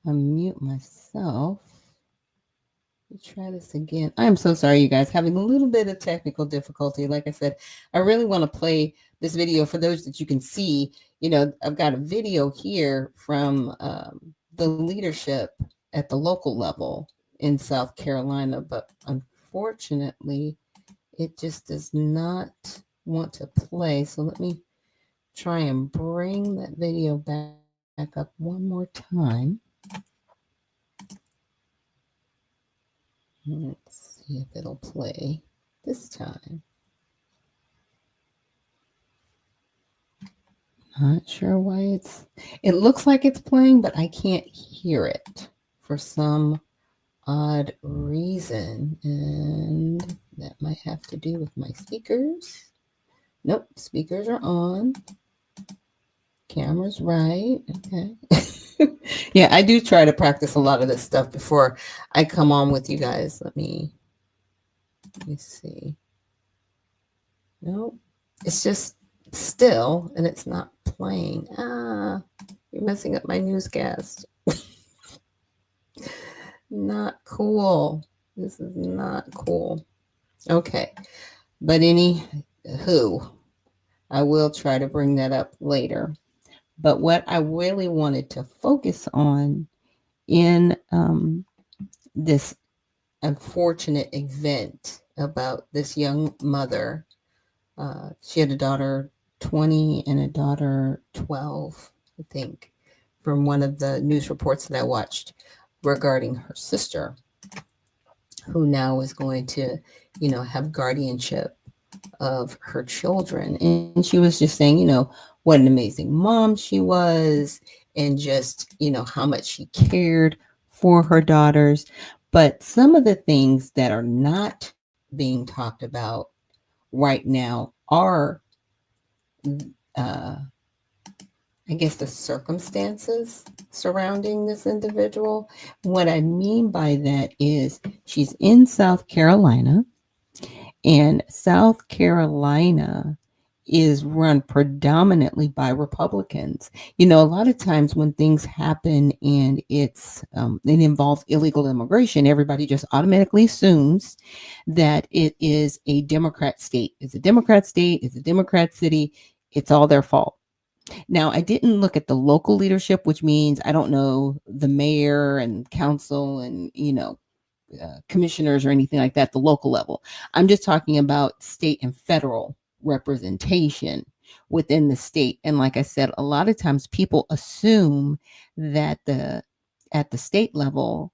unmute myself. Let's try this again. I'm so sorry, you guys, having a little bit of technical difficulty. Like I said, I really want to play this video for those that you can see. I've got a video here from the leadership at the local level in South Carolina, but unfortunately, it just does not want to play. So let me try and bring that video back up one more time. Let's see if it'll play this time. Not sure why it looks like it's playing, but I can't hear it for some odd reason. And that might have to do with my speakers. Nope, speakers are on. Camera's right. Okay. Yeah, I do try to practice a lot of this stuff before I come on with you guys. Let me see. Nope. It's just still, and it's not playing. You're messing up my newscast. Not cool. This is not cool. Okay. But anywho, I will try to bring that up later. But what I really wanted to focus on in this unfortunate event about this young mother, she had a daughter 20 and a daughter 12, I think, from one of the news reports that I watched regarding her sister, who now is going to, have guardianship of her children. And she was just saying, what an amazing mom she was, and just, how much she cared for her daughters. But some of the things that are not being talked about right now are, I guess, the circumstances surrounding this individual. What I mean by that is she's in South Carolina, and South Carolina is run predominantly by Republicans. A lot of times when things happen and it involves illegal immigration, everybody just automatically assumes that it is a Democrat state. It's a Democrat state, it's a Democrat city, it's all their fault. Now, I didn't look at the local leadership, which means I don't know the mayor and council and, commissioners or anything like that, the local level. I'm just talking about state and federal representation within the state. And like I said, a lot of times people assume that at the state level,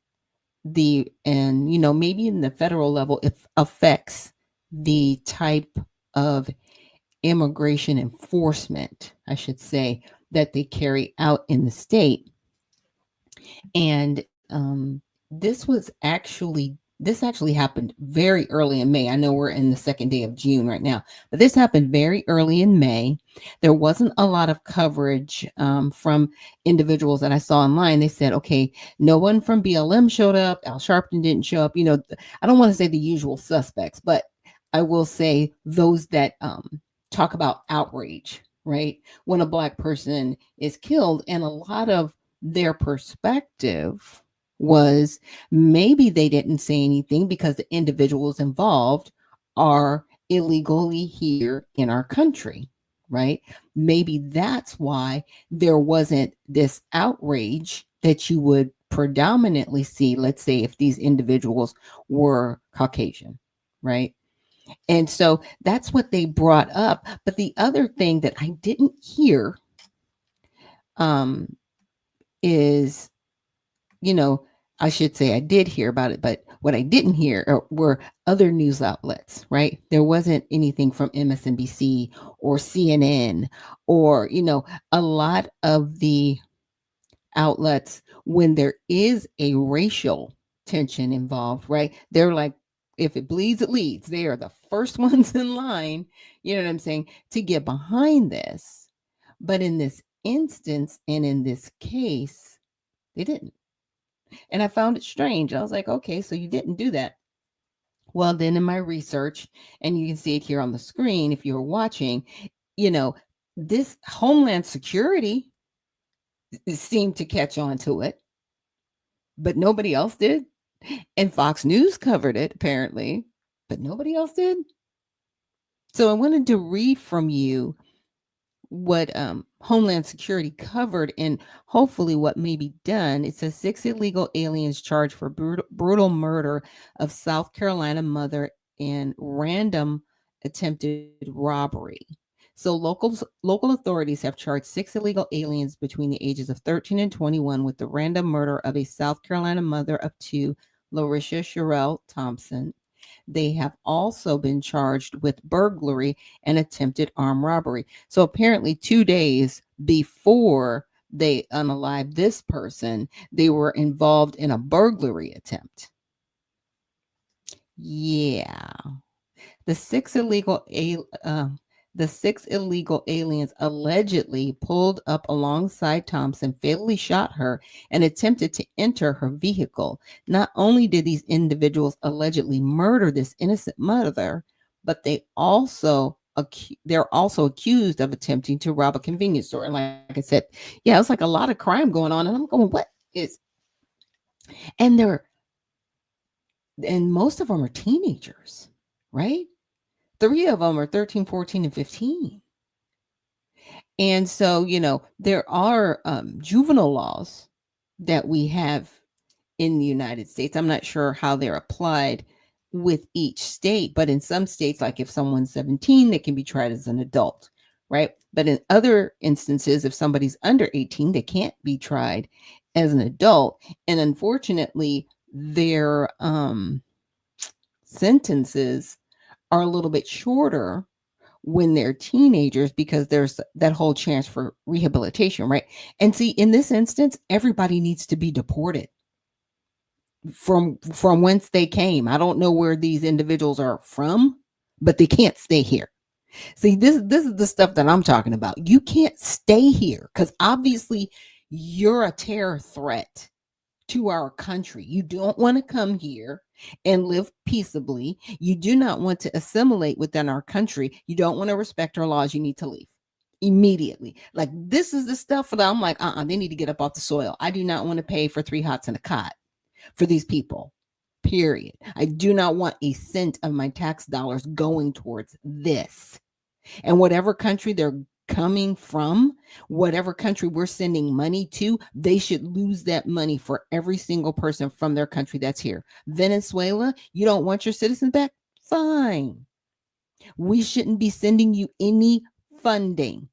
maybe in the federal level, it affects the type of immigration enforcement, I should say, that they carry out in the state. And this actually happened very early in May. I know we're in the second day of June right now, but this happened very early in May. There wasn't a lot of coverage from individuals that I saw online. They said, okay, no one from BLM showed up. Al Sharpton didn't show up. I don't want to say the usual suspects, but I will say those that talk about outrage, right? When a Black person is killed, and a lot of their perspective was maybe they didn't say anything because the individuals involved are illegally here in our country, right? Maybe that's why there wasn't this outrage that you would predominantly see, let's say, if these individuals were Caucasian, right? And so that's what they brought up. But the other thing that I didn't hear is, I should say I did hear about it, but what I didn't hear were other news outlets, right? There wasn't anything from MSNBC or CNN or, a lot of the outlets when there is a racial tension involved, right? They're like, if it bleeds, it leads. They are the first ones in line, you know what I'm saying, to get behind this. But in this instance and in this case, they didn't. And I found it strange. I was like, okay, so you didn't do that. Well, then in my research, and you can see it here on the screen if you're watching, this Homeland Security seemed to catch on to it, but nobody else did. And Fox News covered it, apparently, but nobody else did. So I wanted to read from you what Homeland Security covered and hopefully what may be done. It says 6 illegal aliens charged for brutal murder of South Carolina mother and random attempted robbery. So local authorities have charged 6 illegal aliens between the ages of 13 and 21 with the random murder of a South Carolina mother of 2, Larisha Sherelle Thompson. They have also been charged with burglary and attempted armed robbery. So apparently 2 days before they unalived this person, they were involved in a burglary attempt. Yeah. The six illegal the 6 illegal aliens allegedly pulled up alongside Thompson, fatally shot her, and attempted to enter her vehicle. Not only did these individuals allegedly murder this innocent mother, but they're also accused of attempting to rob a convenience store. And like I said, yeah, it's like a lot of crime going on, and I'm going, what is? And most of them are teenagers, right? 3 of them are 13, 14, and 15. And so, there are juvenile laws that we have in the United States. I'm not sure how they're applied with each state, but in some states, like if someone's 17, they can be tried as an adult, right? But in other instances, if somebody's under 18, they can't be tried as an adult. And unfortunately, their sentences are a little bit shorter when they're teenagers because there's that whole chance for rehabilitation, right? And see, in this instance, everybody needs to be deported from whence they came. I don't know where these individuals are from, but they can't stay here. See, this is the stuff that I'm talking about. You can't stay here because obviously you're a terror threat to our country. You don't want to come here and live peaceably. You do not want to assimilate within our country. You don't want to respect our laws. You need to leave immediately. Like, this is the stuff that I'm like, they need to get up off the soil. I do not want to pay for 3 hots and a cot for these people. Period. I do not want a cent of my tax dollars going towards this. And whatever country they're coming from, whatever country we're sending money to, they should lose that money for every single person from their country that's here. Venezuela, you don't want your citizens back? Fine. We shouldn't be sending you any funding.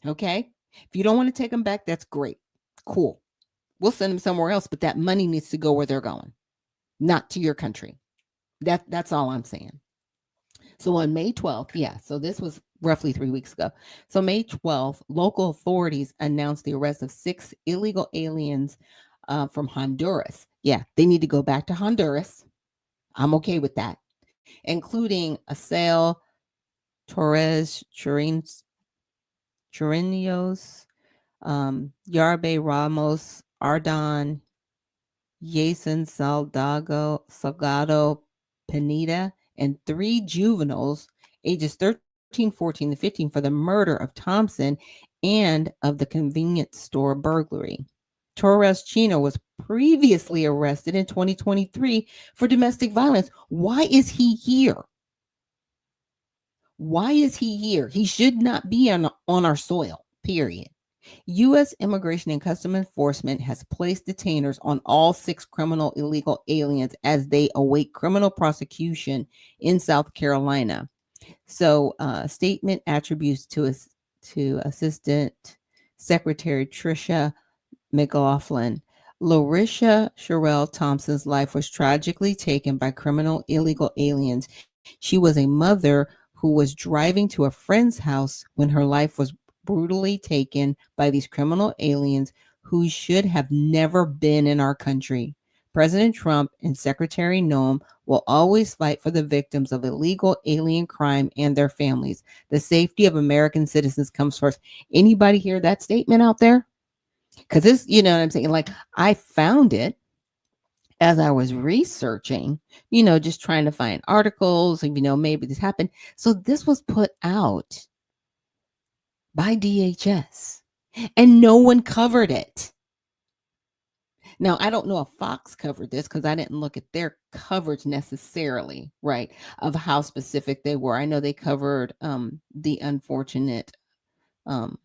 Okay? If you don't want to take them back, that's great. Cool. We'll send them somewhere else, but that money needs to go where they're going, not to your country. That's all I'm saying. So on May 12th, so this was roughly 3 weeks ago. So May 12th, local authorities announced the arrest of 6 illegal aliens from Honduras. Yeah, they need to go back to Honduras. I'm okay with that. Including Acel Torres Chirinos, Yarbe Ramos, Ardon, Yason Salgado Pineda, and 3 juveniles, ages 13, 14, and 15, for the murder of Thompson and of the convenience store burglary. Torres Chino was previously arrested in 2023 for domestic violence. Why is he here? Why is he here? He should not be on our soil, period. U.S. Immigration and Customs Enforcement has placed detainers on all 6 criminal illegal aliens as they await criminal prosecution in South Carolina. So, statement attributes to Assistant Secretary Tricia McLaughlin. Larisha Sherelle Thompson's life was tragically taken by criminal illegal aliens. She was a mother who was driving to a friend's house when her life was brutally taken by these criminal aliens who should have never been in our country. President Trump and Secretary Noem will always fight for the victims of illegal alien crime and their families. The safety of American citizens comes first. Anybody hear that statement out there? Because this, you know what I'm saying? Like, I found it as I was researching, just trying to find articles, and, maybe this happened. So this was put out by DHS and no one covered it. Now, I don't know if Fox covered this because I didn't look at their coverage necessarily, right, of how specific they were. I know they covered the unfortunate um,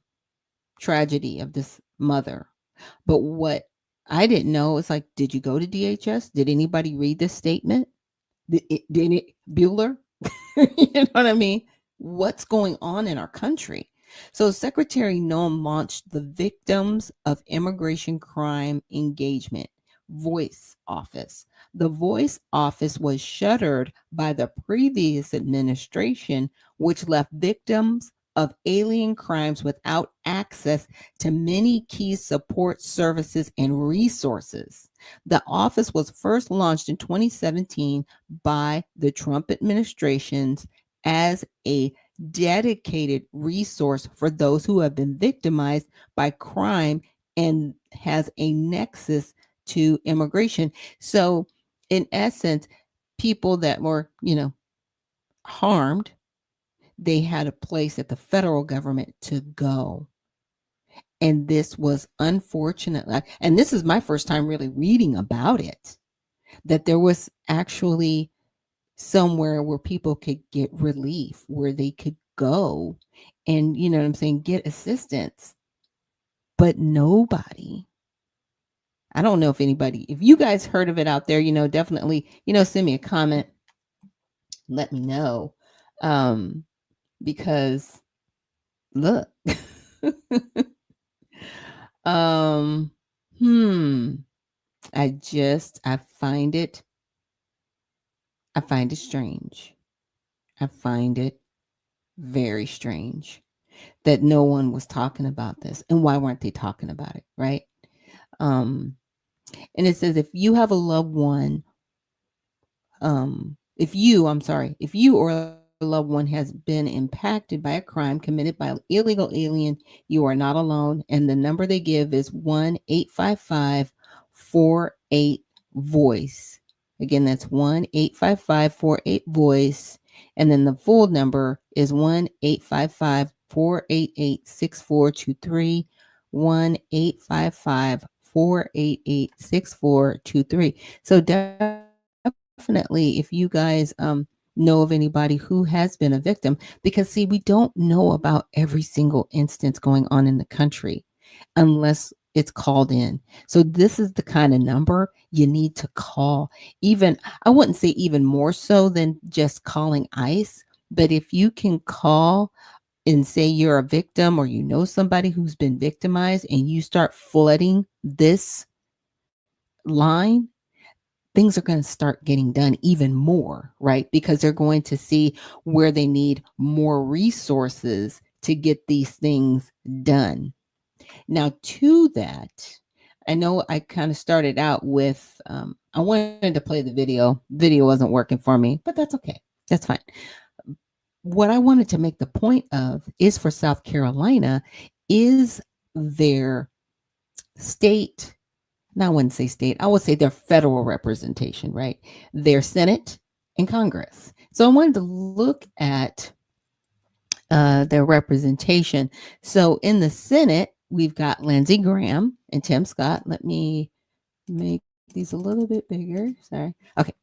tragedy of this mother. But what I didn't know is like, did you go to DHS? Did anybody read this statement? Did it Bueller? You know what I mean? What's going on in our country? So Secretary Noem launched the Victims of Immigration Crime Engagement Voice Office. The Voice Office was shuttered by the previous administration, which left victims of alien crimes without access to many key support services and resources. The office was first launched in 2017 by the Trump administrations as a dedicated resource for those who have been victimized by crime and has a nexus to immigration. So, in essence, people that were, harmed, they had a place at the federal government to go. And this was unfortunate. And this is my first time really reading about it, that there was actually somewhere where people could get relief, where they could go and, you know what I'm saying, get assistance. But nobody, I don't know if you guys heard of it out there, definitely, send me a comment, let me know. Because look, um, hmm, I find it strange. I find it very strange that no one was talking about this. And why weren't they talking about it, right? Um, and it says if you have a loved one, if you or a loved one has been impacted by a crime committed by an illegal alien, you are not alone. And the number they give is 1-855-48 voice. Again, that's 1-855-48 voice. And then the full number is 1-855-488-6423. 1-855-488-6423. So definitely, if you guys know of anybody who has been a victim, because see, we don't know about every single instance going on in the country unless it's called in. So this is the kind of number you need to call. Even, I wouldn't say even more so than just calling ICE, but if you can call and say you're a victim or you know somebody who's been victimized and you start flooding this line, things are going to start getting done even more, right? Because they're going to see where they need more resources to get these things done. Now, to that, I know I kind of started out with, I wanted to play the video. Video wasn't working for me, but that's okay. That's fine. What I wanted to make the point of is for South Carolina is their state, now I wouldn't say state, I would say their federal representation, right? Their Senate and Congress. So I wanted to look at their representation. So in the Senate, we've got Lindsey Graham and Tim Scott. Let me make these a little bit bigger. Sorry. Okay.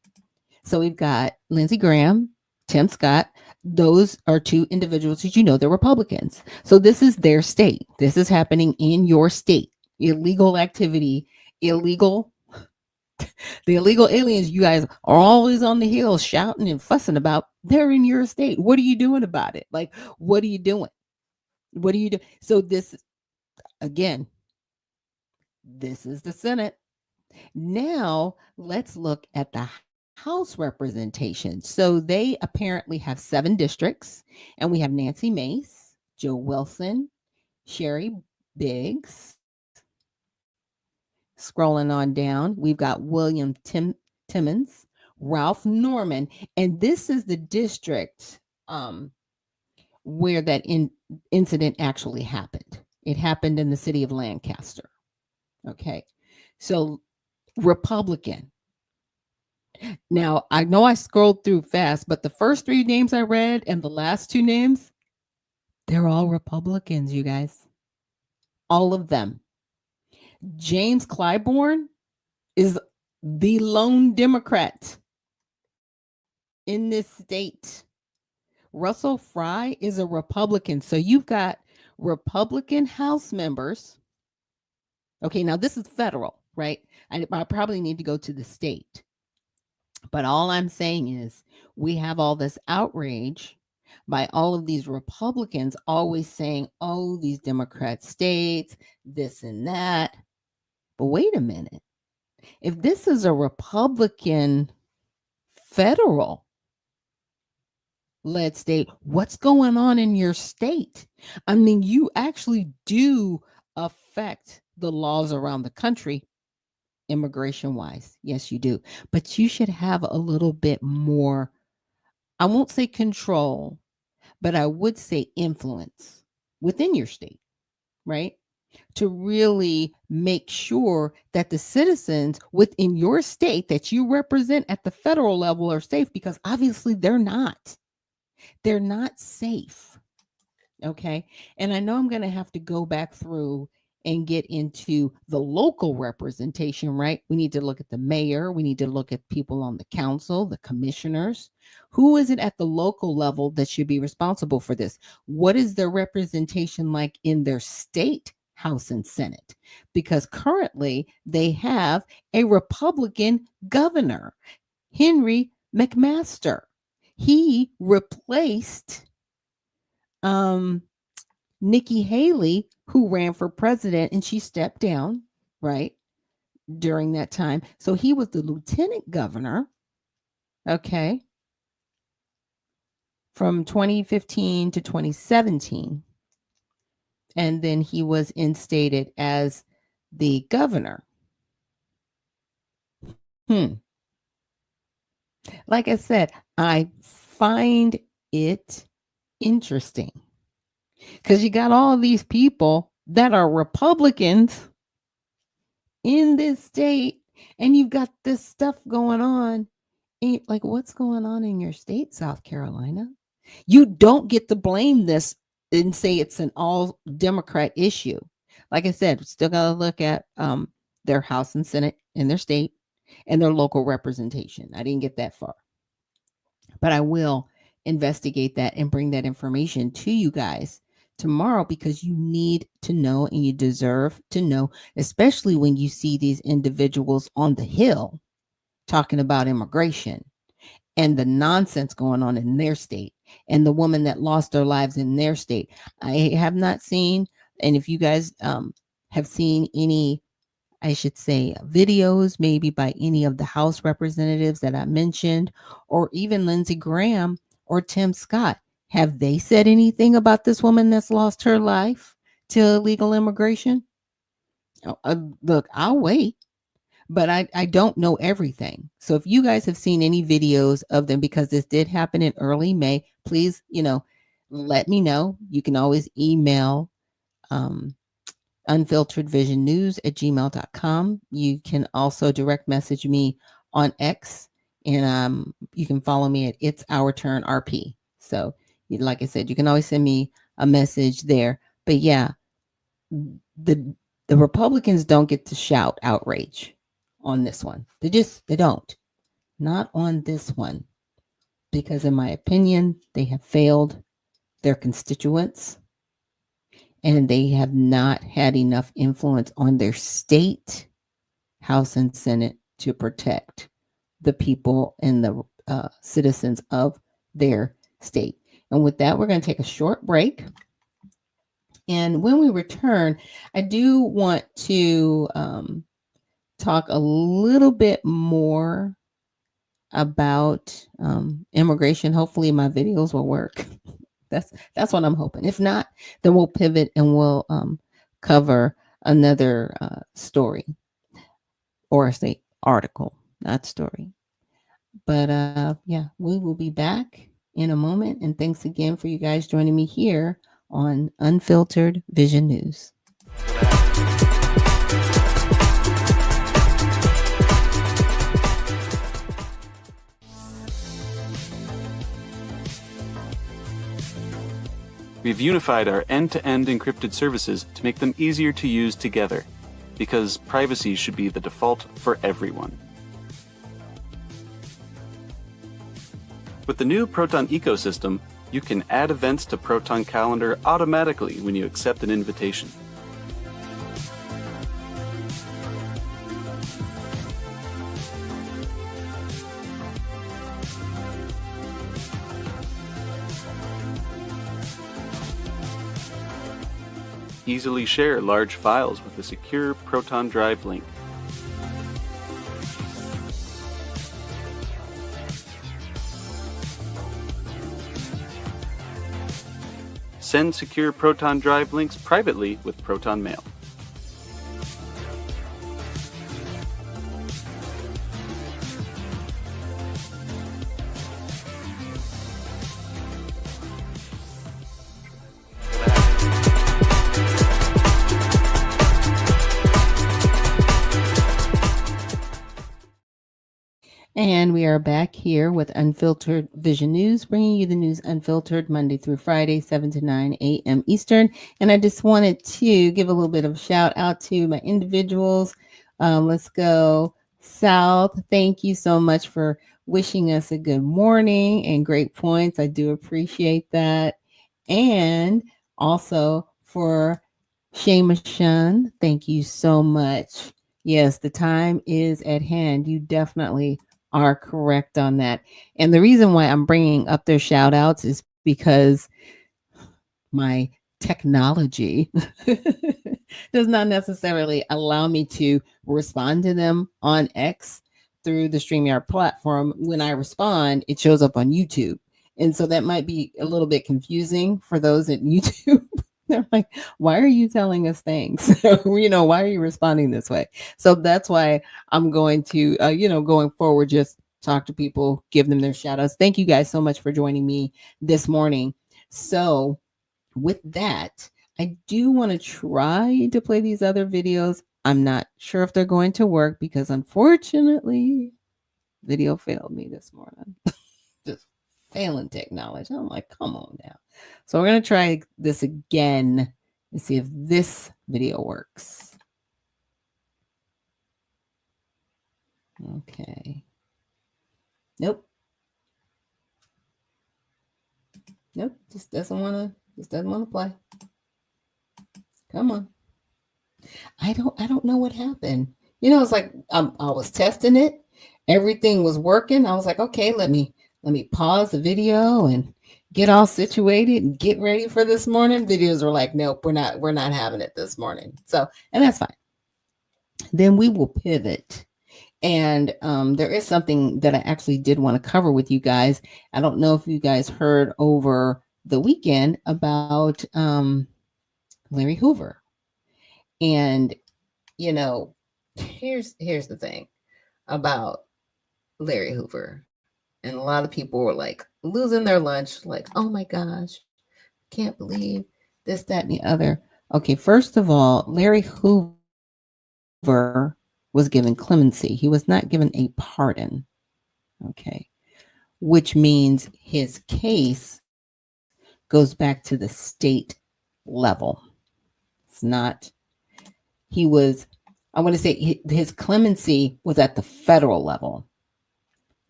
So we've got Lindsey Graham, Tim Scott. Those are two individuals that they're Republicans. So this is their state. This is happening in your state. Illegal activity, illegal. The illegal aliens you guys are always on the hill shouting and fussing about. They're in your state. What are you doing about it? Like, what are you doing? What do you do? So this, again, this is the Senate. Now let's look at the House representation. So they apparently have 7 districts, and we have Nancy Mace, Joe Wilson, Sherry Biggs. Scrolling on down, we've got William Timmons, Ralph Norman, and this is the district where that incident actually happened. It happened in the city of Lancaster. Okay, so Republican. Now, I know I scrolled through fast, but the first 3 names I read and the last 2 names, they're all Republicans, you guys. All of them. James Clyburn, is the lone Democrat in this state. Russell Fry is a Republican. So you've got Republican House members. Okay, now this is federal, right? I probably need to go to the state. But all I'm saying is we have all this outrage by all of these Republicans always saying, oh, these Democrat states, this and that. But wait a minute. If this is a Republican federal led state, what's going on in your state? I mean, you actually do affect the laws around the country, immigration wise. Yes, you do. But you should have a little bit more, I won't say control, but I would say influence within your state, right? To really make sure that the citizens within your state that you represent at the federal level are safe, because obviously they're not. They're not safe. Okay. And I know I'm going to have to go back through and get into the local representation, right? We need to look at the mayor. We need to look at people on the council, the commissioners. Who is it at the local level that should be responsible for this? What is their representation like in their state House and Senate? Because currently they have a Republican governor, Henry McMaster. He replaced Nikki Haley, who ran for president, and she stepped down, right, during that time. So he was the lieutenant governor, okay, from 2015 to 2017. And then he was instated as the governor. Like I said, I find it interesting because you got all these people that are Republicans in this state, and you've got this stuff going on. And like, what's going on in your state, South Carolina? You don't get to blame this and say it's an all Democrat issue. Like I said, still got to look at their House and Senate in their state and their local representation. I didn't get that far, but I will investigate that and bring that information to you guys tomorrow, because you need to know and you deserve to know, especially when you see these individuals on the Hill talking about immigration and the nonsense going on in their state and the woman that lost their lives in their state. I have not seen, and if you guys have seen any, I should say, videos maybe by any of the House representatives that I mentioned, or even Lindsey Graham or Tim Scott, have they said anything about this woman that's lost her life to illegal immigration? Look, I'll wait, but I don't know everything. So if you guys have seen any videos of them, because this did happen in early May, please, let me know. You can always email unfilteredvisionnews@gmail.com. You can also direct message me on X, and you can follow me at It's Our Turn RP. So like I said, you can always send me a message there. But yeah, the Republicans don't get to shout outrage on this one. They don't. Not on this one. Because in my opinion, they have failed their constituents, and they have not had enough influence on their state House and Senate to protect the people and the citizens of their state. And with that, we're going to take a short break. And when we return, I do want to talk a little bit more about immigration. Hopefully my videos will work. That's what I'm hoping. If not, then we'll pivot and we'll cover another story, or say article, not story. But yeah, we will be back in a moment. And thanks again for you guys joining me here on Unfiltered Vision News. We've unified our end-to-end encrypted services to make them easier to use together. because privacy should be the default for everyone. With the new Proton ecosystem, you can add events to Proton Calendar automatically when you accept an invitation. Easily share large files with a secure Proton Drive link. Send secure Proton Drive links privately with Proton Mail. And we are back here with Unfiltered Vision News, bringing you the news unfiltered Monday through Friday, 7 to 9 a.m. Eastern. And I just wanted to give a little bit of a shout out to my individuals. Let's go South. Thank you so much for wishing us a good morning and great points. I do appreciate that. And also for Shema Shun, thank you so much. Yes, the time is at hand. You definitely are correct on that. And the reason why I'm bringing up their shout outs is because my technology does not necessarily allow me to respond to them on X through the StreamYard platform. When I respond, it shows up on YouTube. And so that might be a little bit confusing for those at YouTube. They're like, why are you telling us things? Why are you responding this way? So that's why I'm going to, going forward, just talk to people, give them their shout outs. Thank you guys so much for joining me this morning. So with that, I do want to try to play these other videos. I'm not sure if they're going to work because unfortunately, video failed me this morning. Just failing technology. I'm like, come on now. So we're going to try this again and see if this video works. Okay. Nope. Just doesn't want to play. Come on. I don't know what happened. It's like I was testing it. Everything was working. I was like, okay, let me pause the video and get all situated and get ready for this morning. Videos were like, nope, we're not having it this morning. So, and that's fine. Then we will pivot. And there is something that I actually did want to cover with you guys. I don't know if you guys heard over the weekend about Larry Hoover. And, here's the thing about Larry Hoover. And a lot of people were like losing their lunch, like, oh my gosh, can't believe this, that, and the other. Okay, first of all, Larry Hoover was given clemency. He was not given a pardon. Okay, which means his case goes back to the state level. It's not, I want to say his clemency was at the federal level,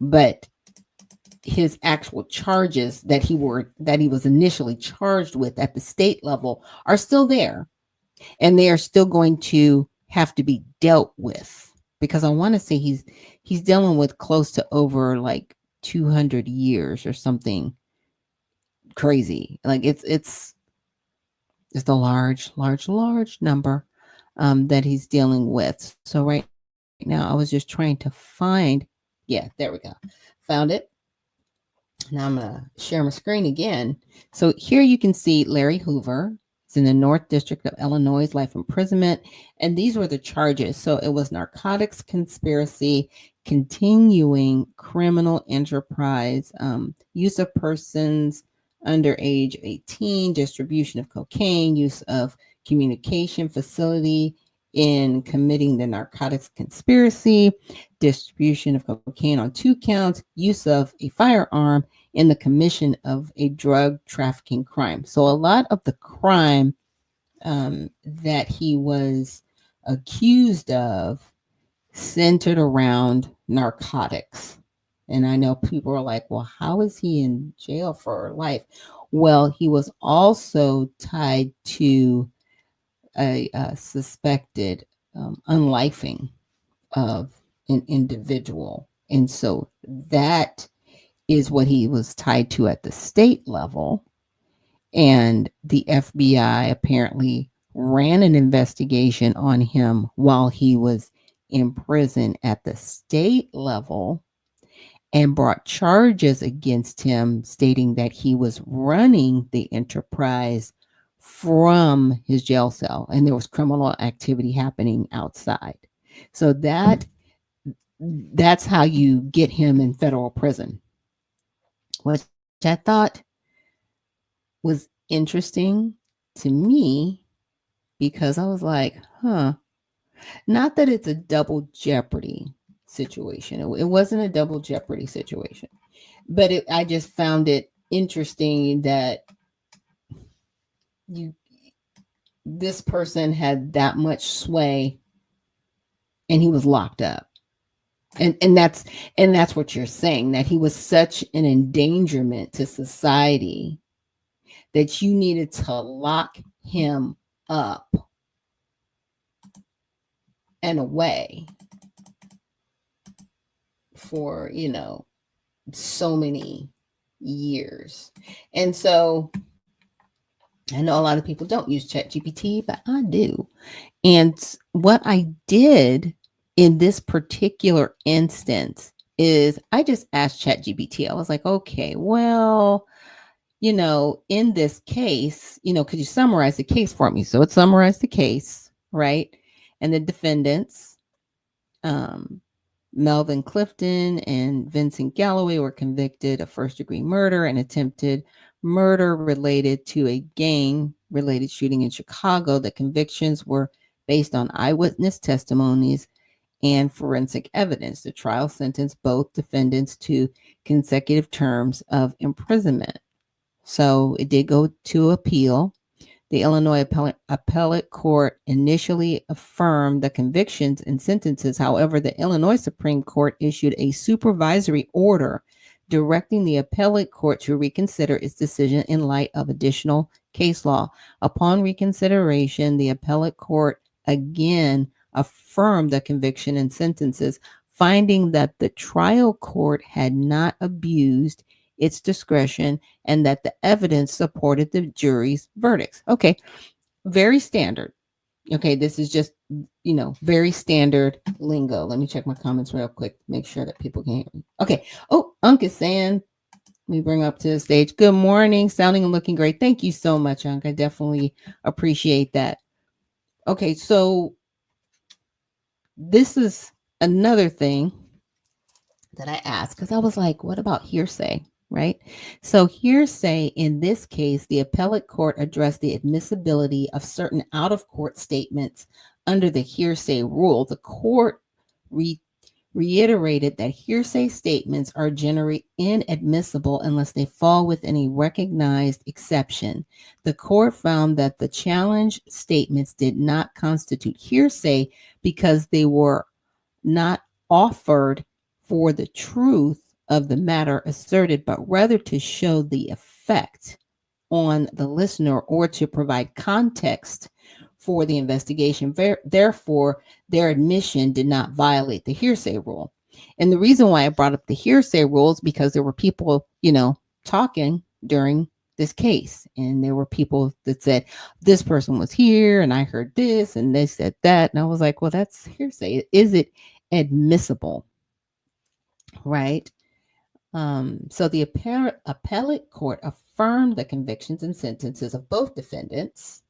but his actual charges that he was initially charged with at the state level are still there, and they are still going to have to be dealt with, because I want to say he's dealing with close to over like 200 years or something crazy. Like it's a large number that he's dealing with. So right now I was just trying to find, there we go, found it. Now I'm going to share my screen again. So here you can see Larry Hoover. It's in the North District of Illinois, life imprisonment. And these were the charges. So it was narcotics conspiracy, continuing criminal enterprise, use of persons under age 18, distribution of cocaine, use of communication facility in committing the narcotics conspiracy, distribution of cocaine on 2 counts, use of a firearm in the commission of a drug trafficking crime. So a lot of the crime that he was accused of centered around narcotics. And I know people are like, well, how is he in jail for life? Well, he was also tied to a suspected unlifing of an individual. And so that is what he was tied to at the state level. And the FBI apparently ran an investigation on him while he was in prison at the state level and brought charges against him, stating that he was running the enterprise from his jail cell and there was criminal activity happening outside. So that's how you get him in federal prison, which I thought was interesting to me because I was like, huh, not that it's a double jeopardy situation. It wasn't a double jeopardy situation, but I just found it interesting that you this person had that much sway and he was locked up. And that's what you're saying, that he was such an endangerment to society that you needed to lock him up and away for, so many years. And so I know a lot of people don't use ChatGPT, but I do. And what I did in this particular instance is I just asked ChatGPT. I was like, okay, well, in this case, could you summarize the case for me? So it summarized the case, right? And the defendants, um, Melvin Clifton and Vincent Galloway, were convicted of first-degree murder and attempted murder related to a gang-related shooting in Chicago. The convictions were based on eyewitness testimonies and forensic evidence. The trial sentenced both defendants to consecutive terms of imprisonment. So it did go to appeal. The Illinois Appellate Court initially affirmed the convictions and sentences. However, the Illinois Supreme Court issued a supervisory order directing the appellate court to reconsider its decision in light of additional case law. Upon reconsideration, the appellate court again affirmed the conviction and sentences, finding that the trial court had not abused its discretion and that the evidence supported the jury's verdicts. Okay, very standard. Okay, this is just, very standard lingo. Let me check my comments real quick, make sure that people can hear me. Okay. Oh, Unc is saying, let me bring up to the stage. Good morning, sounding and looking great. Thank you so much, Unc. I definitely appreciate that. Okay, so this is another thing that I asked because I was like, what about hearsay? Right? So, hearsay in this case, the appellate court addressed the admissibility of certain out of court statements under the hearsay rule. The court reiterated that hearsay statements are generally inadmissible unless they fall within a recognized exception. The court found that the challenged statements did not constitute hearsay because they were not offered for the truth of the matter asserted, but rather to show the effect on the listener or to provide context for the investigation. Therefore, their admission did not violate the hearsay rule. And the reason why I brought up the hearsay rule is because there were people, talking during this case. And there were people that said, this person was here and I heard this and they said that. And I was like, well, that's hearsay. Is it admissible? Right? So the appellate court affirmed the convictions and sentences of both defendants,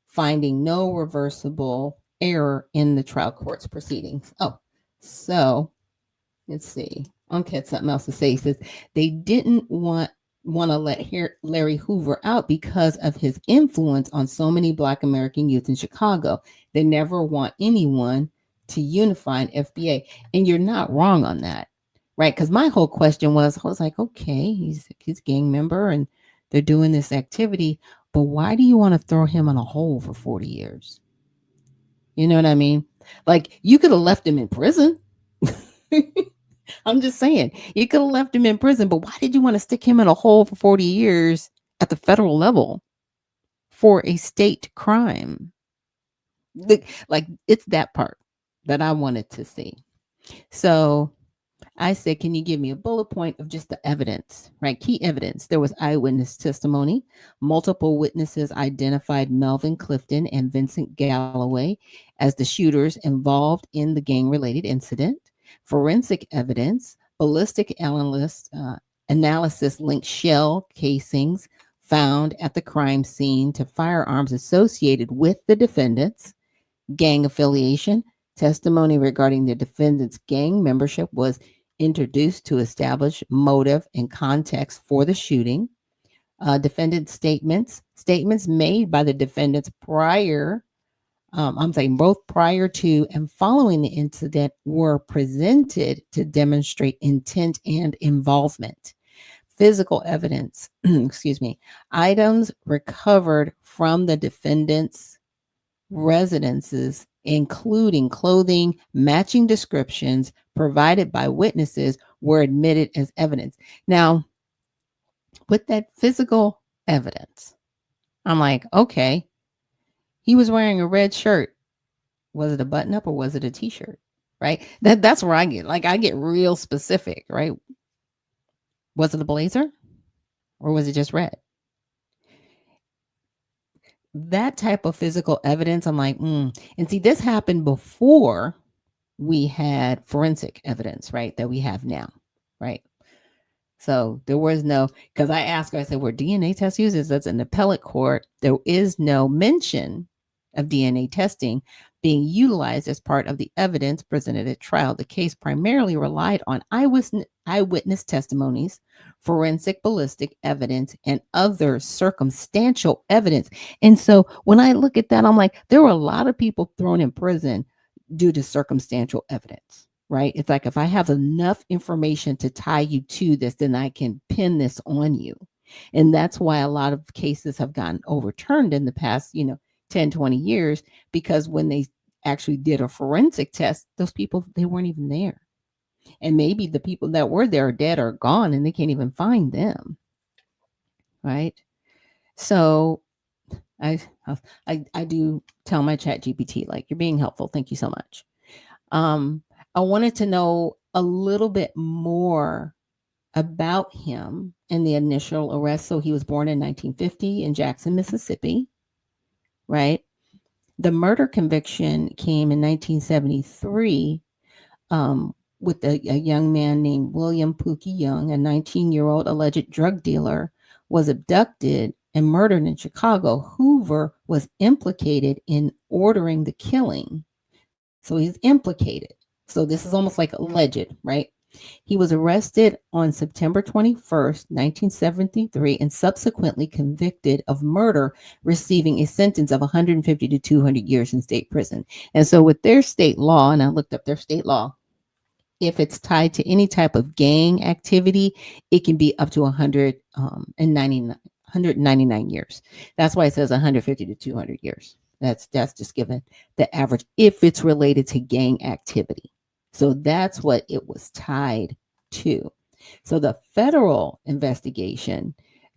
finding no reversible error in the trial court's proceedings. Oh, so let's see. Unc had something else to say. He says they didn't want to let Larry Hoover out because of his influence on so many Black American youth in Chicago. They never want anyone to unify an FBA. And you're not wrong on that, right? Because my whole question was, I was like, okay, he's a gang member and they're doing this activity, but why do you want to throw him in a hole for 40 years? You know what I mean? Like you could have left him in prison. I'm just saying, you could have left him in prison, but why did you want to stick him in a hole for 40 years at the federal level for a state crime? Like it's that part that I wanted to see. So I said, can you give me a bullet point of just the evidence, right? Key evidence. There was eyewitness testimony. Multiple witnesses identified Melvin Clifton and Vincent Galloway as the shooters involved in the gang related incident. Forensic evidence, ballistic analysis linked shell casings found at the crime scene to firearms associated with the defendants. Gang affiliation. Testimony regarding the defendant's gang membership was introduced to establish motive and context for the shooting. Defendant statements made by the defendants prior, I'm saying both prior to and following the incident, were presented to demonstrate intent and involvement. Physical evidence, excuse me, items recovered from the defendant's residences, including clothing, matching descriptions provided by witnesses, were admitted as evidence. Now, with that physical evidence, I'm like, okay, he was wearing a red shirt. Was it a button up or was it a t-shirt? Right? That's where I get real specific, right? Was it a blazer or was it just red? That type of physical evidence, I'm like, and see, this happened before we had forensic evidence, right? That we have now, right? So there was no, because I asked her, I said, were DNA tests used? That's an appellate court. There is no mention of DNA testing being utilized as part of the evidence presented at trial. The case primarily relied on eyewitness testimonies, forensic ballistic evidence, and other circumstantial evidence. And so when I look at that, I'm like, there were a lot of people thrown in prison due to circumstantial evidence, right? It's like if I have enough information to tie you to this, then I can pin this on you. And that's why a lot of cases have gotten overturned in the past, 10, 20 years, because when they actually did a forensic test, those people, they weren't even there. And maybe the people that were there are dead or gone and they can't even find them, right? So I I do tell my chat GPT, like, you're being helpful. Thank you so much. Um, I wanted to know a little bit more about him and the initial arrest. So he was born in 1950 in Jackson, Mississippi, right? The murder conviction came in 1973 with a young man named William Pookie Young, a 19-year-old alleged drug dealer, was abducted and murdered in Chicago. Hoover was implicated in ordering the killing. So he's implicated. So this is almost like alleged, right? He was arrested on September 21st, 1973, and subsequently convicted of murder, receiving a sentence of 150 to 200 years in state prison. And so, with their state law, and I looked up their state law, if it's tied to any type of gang activity, it can be up to 199 years. That's why it says 150 to 200 years. That's just given the average if it's related to gang activity. So that's what it was tied to. So the federal investigation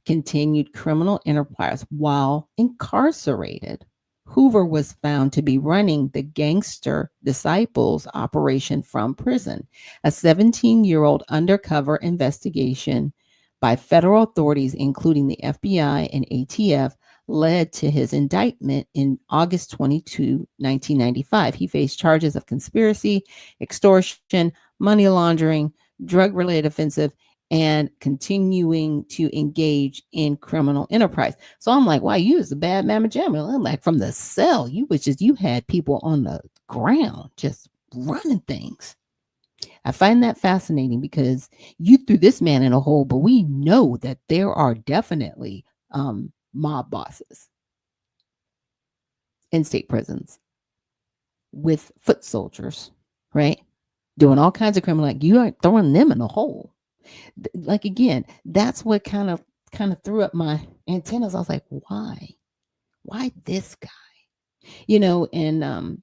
continued criminal enterprise while incarcerated. Hoover was found to be running the Gangster Disciples operation from prison, a 17-year-old undercover investigation by federal authorities, including the FBI and ATF, led to his indictment in August 22, 1995. He faced charges of conspiracy, extortion, money laundering, drug related offensive, and continuing to engage in criminal enterprise. So I'm like, wow, you was a bad mamma jamma. I'm like, from the cell, you had people on the ground just running things. I find that fascinating because you threw this man in a hole, but we know that there are definitely mob bosses in state prisons with foot soldiers, right? Doing all kinds of criminal, like you aren't throwing them in a hole. Like again, that's what kind of threw up my antennas. I was like, why this guy? And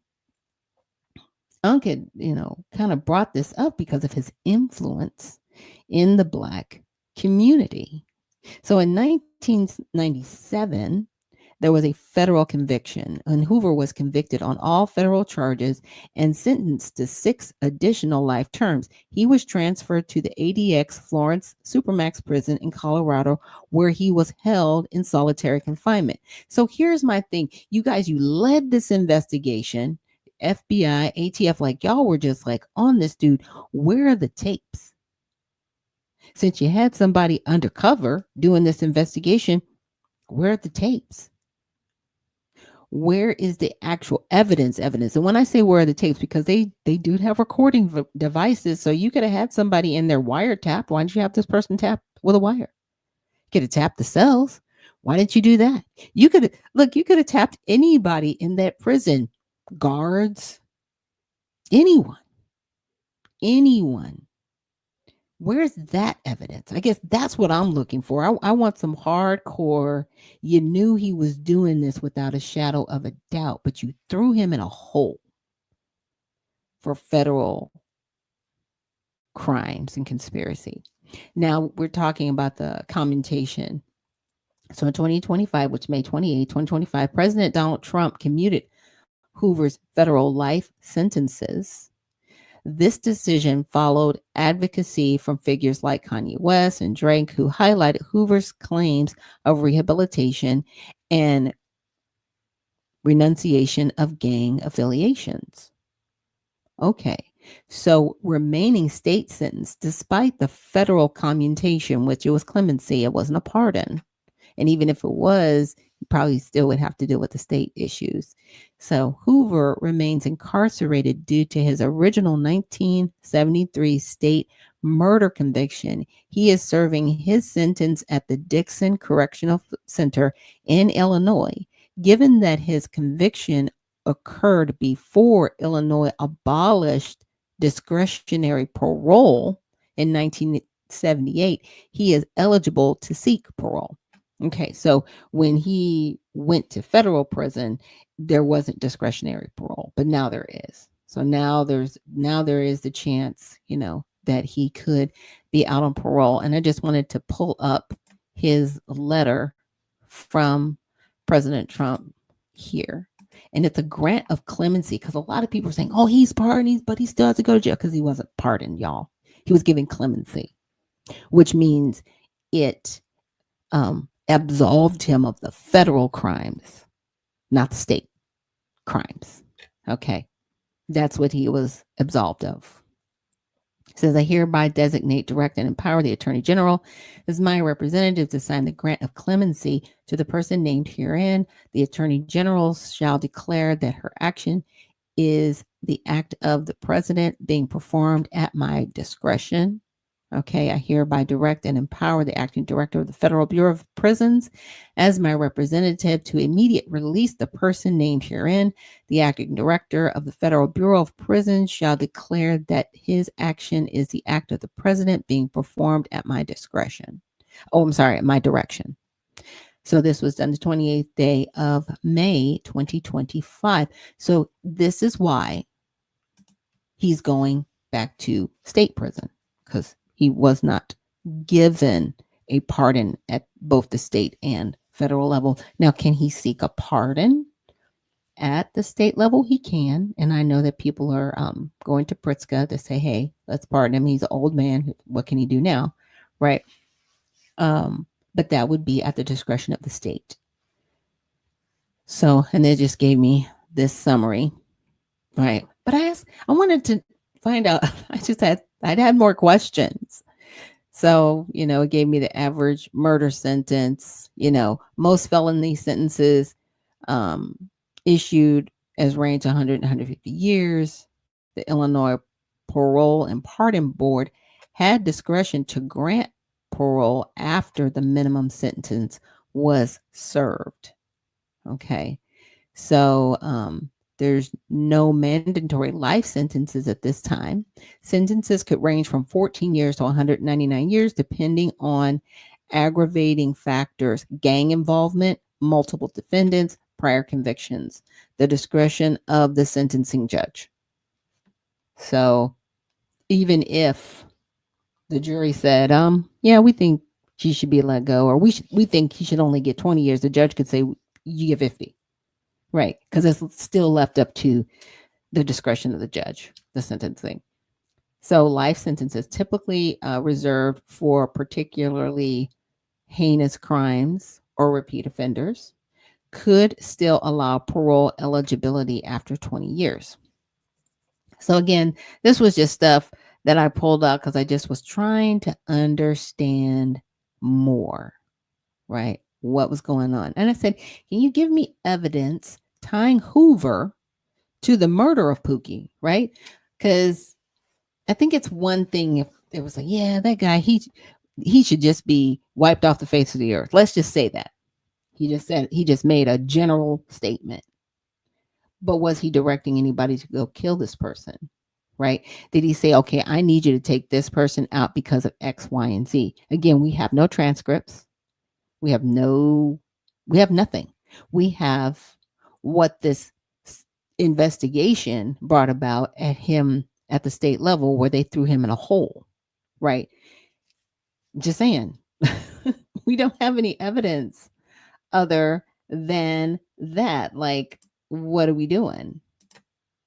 Unc had, kind of brought this up because of his influence in the Black community. So in 1997, there was a federal conviction, and Hoover was convicted on all federal charges and sentenced to 6 additional life terms. He was transferred to the ADX Florence Supermax prison in Colorado, where he was held in solitary confinement. So here's my thing. You guys, you led this investigation. FBI, ATF, like y'all were just like on this dude. Where are the tapes? Since you had somebody undercover doing this investigation, where are the tapes? Where is the actual evidence? And when I say where are the tapes, because they do have recording devices, so you could have had somebody in there wiretapped. Why didn't you have this person tapped with a wire? You could have tapped the cells. Why didn't you do that? You could have tapped anybody in that prison, guards, anyone. Where's that evidence? I guess that's what I'm looking for. I want some hardcore. You knew he was doing this without a shadow of a doubt, but you threw him in a hole for federal crimes and conspiracy. Now we're talking about the commutation. So in 2025, which May 28, 2025, President Donald Trump commuted Hoover's federal life sentences. This decision followed advocacy from figures like Kanye West and Drake, who highlighted Hoover's claims of rehabilitation and renunciation of gang affiliations. Okay, so remaining state sentence, despite the federal commutation, which it was clemency, it wasn't a pardon. And even if it was, you probably still would have to deal with the state issues. So Hoover remains incarcerated due to his original 1973 state murder conviction. He is serving his sentence at the Dixon Correctional Center in Illinois. Given that his conviction occurred before Illinois abolished discretionary parole in 1978, he is eligible to seek parole. Okay, so when he went to federal prison, there wasn't discretionary parole, but now there is. So now there is the chance, that he could be out on parole. And I just wanted to pull up his letter from President Trump here. And it's a grant of clemency, because a lot of people are saying, oh, he's pardoned, but he still has to go to jail, because he wasn't pardoned, y'all. He was given clemency, which means it absolved him of the federal crimes, not the state crimes. Okay. That's what he was absolved of. It says, I hereby designate, direct, and empower the Attorney General as my representative to sign the grant of clemency to the person named herein. The Attorney General shall declare that her action is the act of the president being performed at my discretion. Okay, I hereby direct and empower the acting director of the Federal Bureau of Prisons as my representative to immediately release the person named herein. The acting director of the Federal Bureau of Prisons shall declare that his action is the act of the president being performed at my discretion. Oh, I'm sorry, at my direction. So this was done the 28th day of May, 2025. So this is why he's going back to state prison, because he was not given a pardon at both the state and federal level. Now, can he seek a pardon at the state level? He can. And I know that people are going to Pritzker to say, hey, let's pardon him. He's an old man. What can he do now? Right. But that would be at the discretion of the state. So, and they just gave me this summary. Right. But I wanted to find out, I'd had more questions. So, it gave me the average murder sentence, most felony sentences issued as range 100 and 150 years. The Illinois Parole and Pardon Board had discretion to grant parole after the minimum sentence was served. Okay. So, there's no mandatory life sentences at this time. Sentences could range from 14 years to 199 years, depending on aggravating factors, gang involvement, multiple defendants, prior convictions, the discretion of the sentencing judge. So even if the jury said, yeah, we think she should be let go, or we think he should only get 20 years, the judge could say you get 50, right? Because it's still left up to the discretion of the judge, the sentencing. So life sentences typically reserved for particularly heinous crimes or repeat offenders could still allow parole eligibility after 20 years. So again, this was just stuff that I pulled out because I just was trying to understand more, right? What was going on. And I said, can you give me evidence tying Hoover to the murder of Pookie, right? Because I think it's one thing if it was like, yeah, that guy, he should just be wiped off the face of the earth. Let's just say that. He just made a general statement. But was he directing anybody to go kill this person? Right? Did he say, okay, I need you to take this person out because of X, Y, and Z? Again, we have no transcripts. We have no, we have nothing. We have what this investigation brought about at him at the state level where they threw him in a hole, right? Just saying. We don't have any evidence other than that. Like, what are we doing?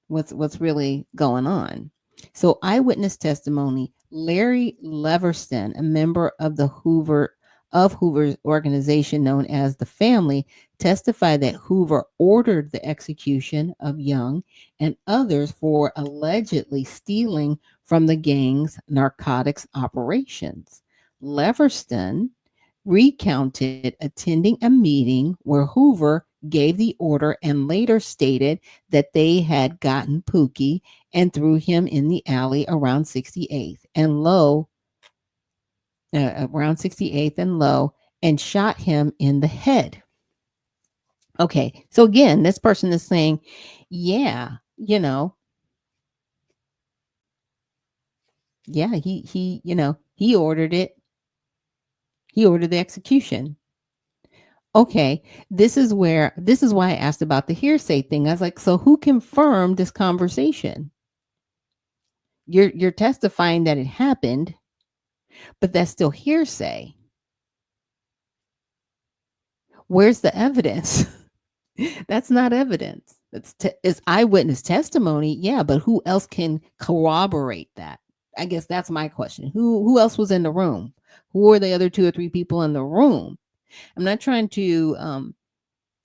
What's really going on? So eyewitness testimony, Larry Leverston, a member of the Hoover's organization known as the Family, testified that Hoover ordered the execution of Young and others for allegedly stealing from the gang's narcotics operations. Leverston recounted attending a meeting where Hoover gave the order and later stated that they had gotten Pookie and threw him in the alley around 68th and low, around 68th and low, and shot him in the head. Okay, so again, this person is saying, yeah, yeah, he ordered it. He ordered the execution. Okay, this is why I asked about the hearsay thing. I was like, so who confirmed this conversation? You're testifying that it happened, but that's still hearsay. Where's the evidence? That's not evidence. It's eyewitness testimony, yeah, but who else can corroborate that? I guess that's my question. Who else was in the room? Who are the other two or three people in the room? I'm not trying to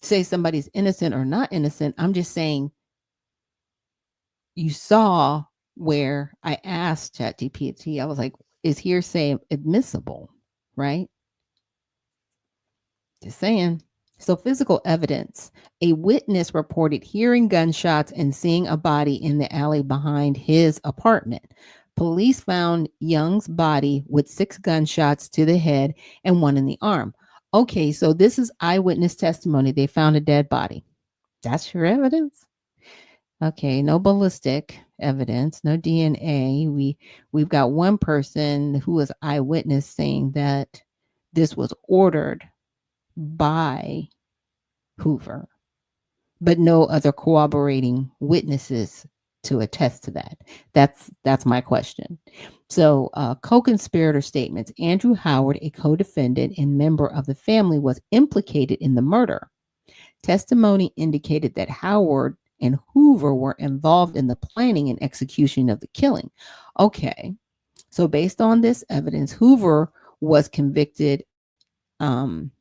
say somebody's innocent or not innocent. I'm just saying you saw where I asked ChatGPT, I was like, is hearsay admissible? Right? Just saying. So, physical evidence. A witness reported hearing gunshots and seeing a body in the alley behind his apartment. Police found Young's body with 6 gunshots to the head and 1 in the arm. Okay, so this is eyewitness testimony. They found a dead body. That's your evidence? Okay, no ballistic evidence, no DNA. We've got one person who was eyewitness saying that this was ordered by Hoover, but no other corroborating witnesses to attest to that. That's my question. So, co-conspirator statements. Andrew Howard, a co-defendant and member of the family, was implicated in the murder. Testimony indicated that Howard and Hoover were involved in the planning and execution of the killing. Okay, so based on this evidence, Hoover was convicted and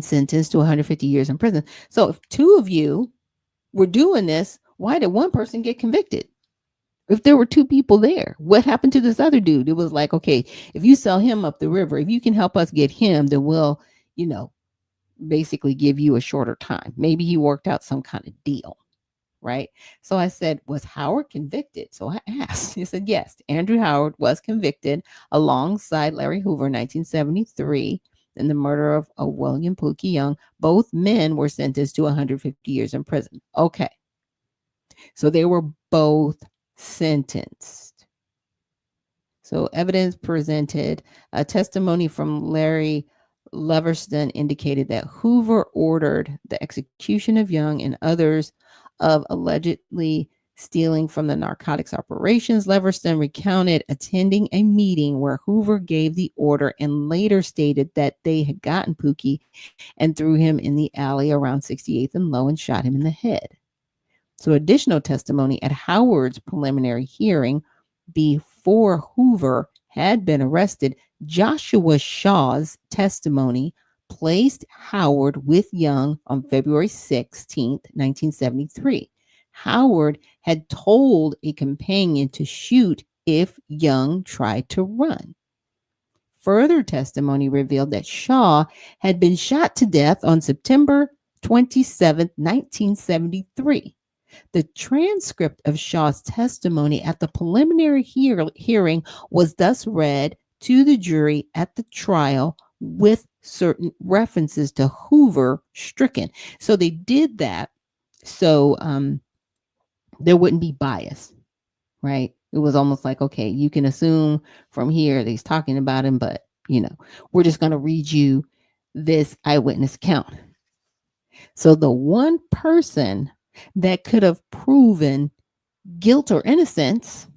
sentenced to 150 years in prison. So if 2 of you were doing this, why did one person get convicted? If there were 2 people there, what happened to this other dude? It was like, okay, if you sell him up the river, if you can help us get him, then we'll, basically give you a shorter time. Maybe he worked out some kind of deal, right? So I said, was Howard convicted? So I asked. He said, yes, Andrew Howard was convicted alongside Larry Hoover in 1973 in the murder of William Pookie Young. Both men were sentenced to 150 years in prison. Okay. So they were both sentenced. So evidence presented, a testimony from Larry Leverston indicated that Hoover ordered the execution of Young and others of allegedly stealing from the narcotics operations. Leverston recounted attending a meeting where Hoover gave the order and later stated that they had gotten Pookie and threw him in the alley around 68th and Low and shot him in the head. So, additional testimony at Howard's preliminary hearing before Hoover had been arrested, Joshua Shaw's testimony placed Howard with Young on February 16th, 1973. Howard had told a companion to shoot if Young tried to run. Further testimony revealed that Shaw had been shot to death on September 27th, 1973. The transcript of Shaw's testimony at the preliminary hearing was thus read to the jury at the trial with certain references to Hoover stricken. So they did that so there wouldn't be bias, right? It was almost like, okay, you can assume from here that he's talking about him, but we're just going to read you this eyewitness account. So the one person that could have proven guilt or innocence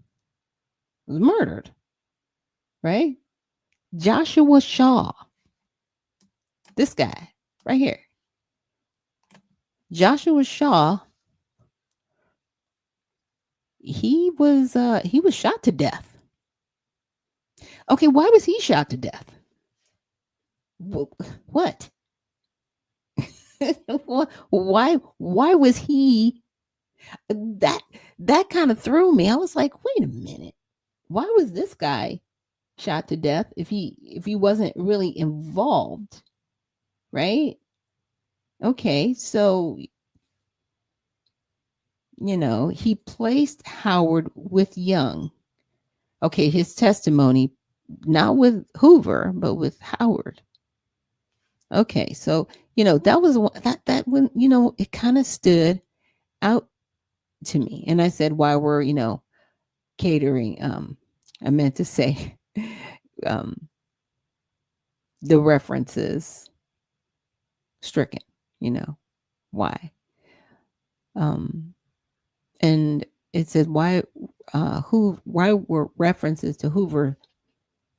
was murdered, right? Joshua Shaw, this guy right here. Joshua Shaw, he was shot to death. Okay, why was he shot to death? What? why was he that kind of threw me. I was like, wait a minute. Why was this guy shot to death if he wasn't really involved? Right? Okay, so he placed Howard with Young. Okay, his testimony, not with Hoover, but with Howard. Okay, so that was that when it kind of stood out to me, and I said, why we're catering. I meant to say the references stricken. Why? And it said why were references to Hoover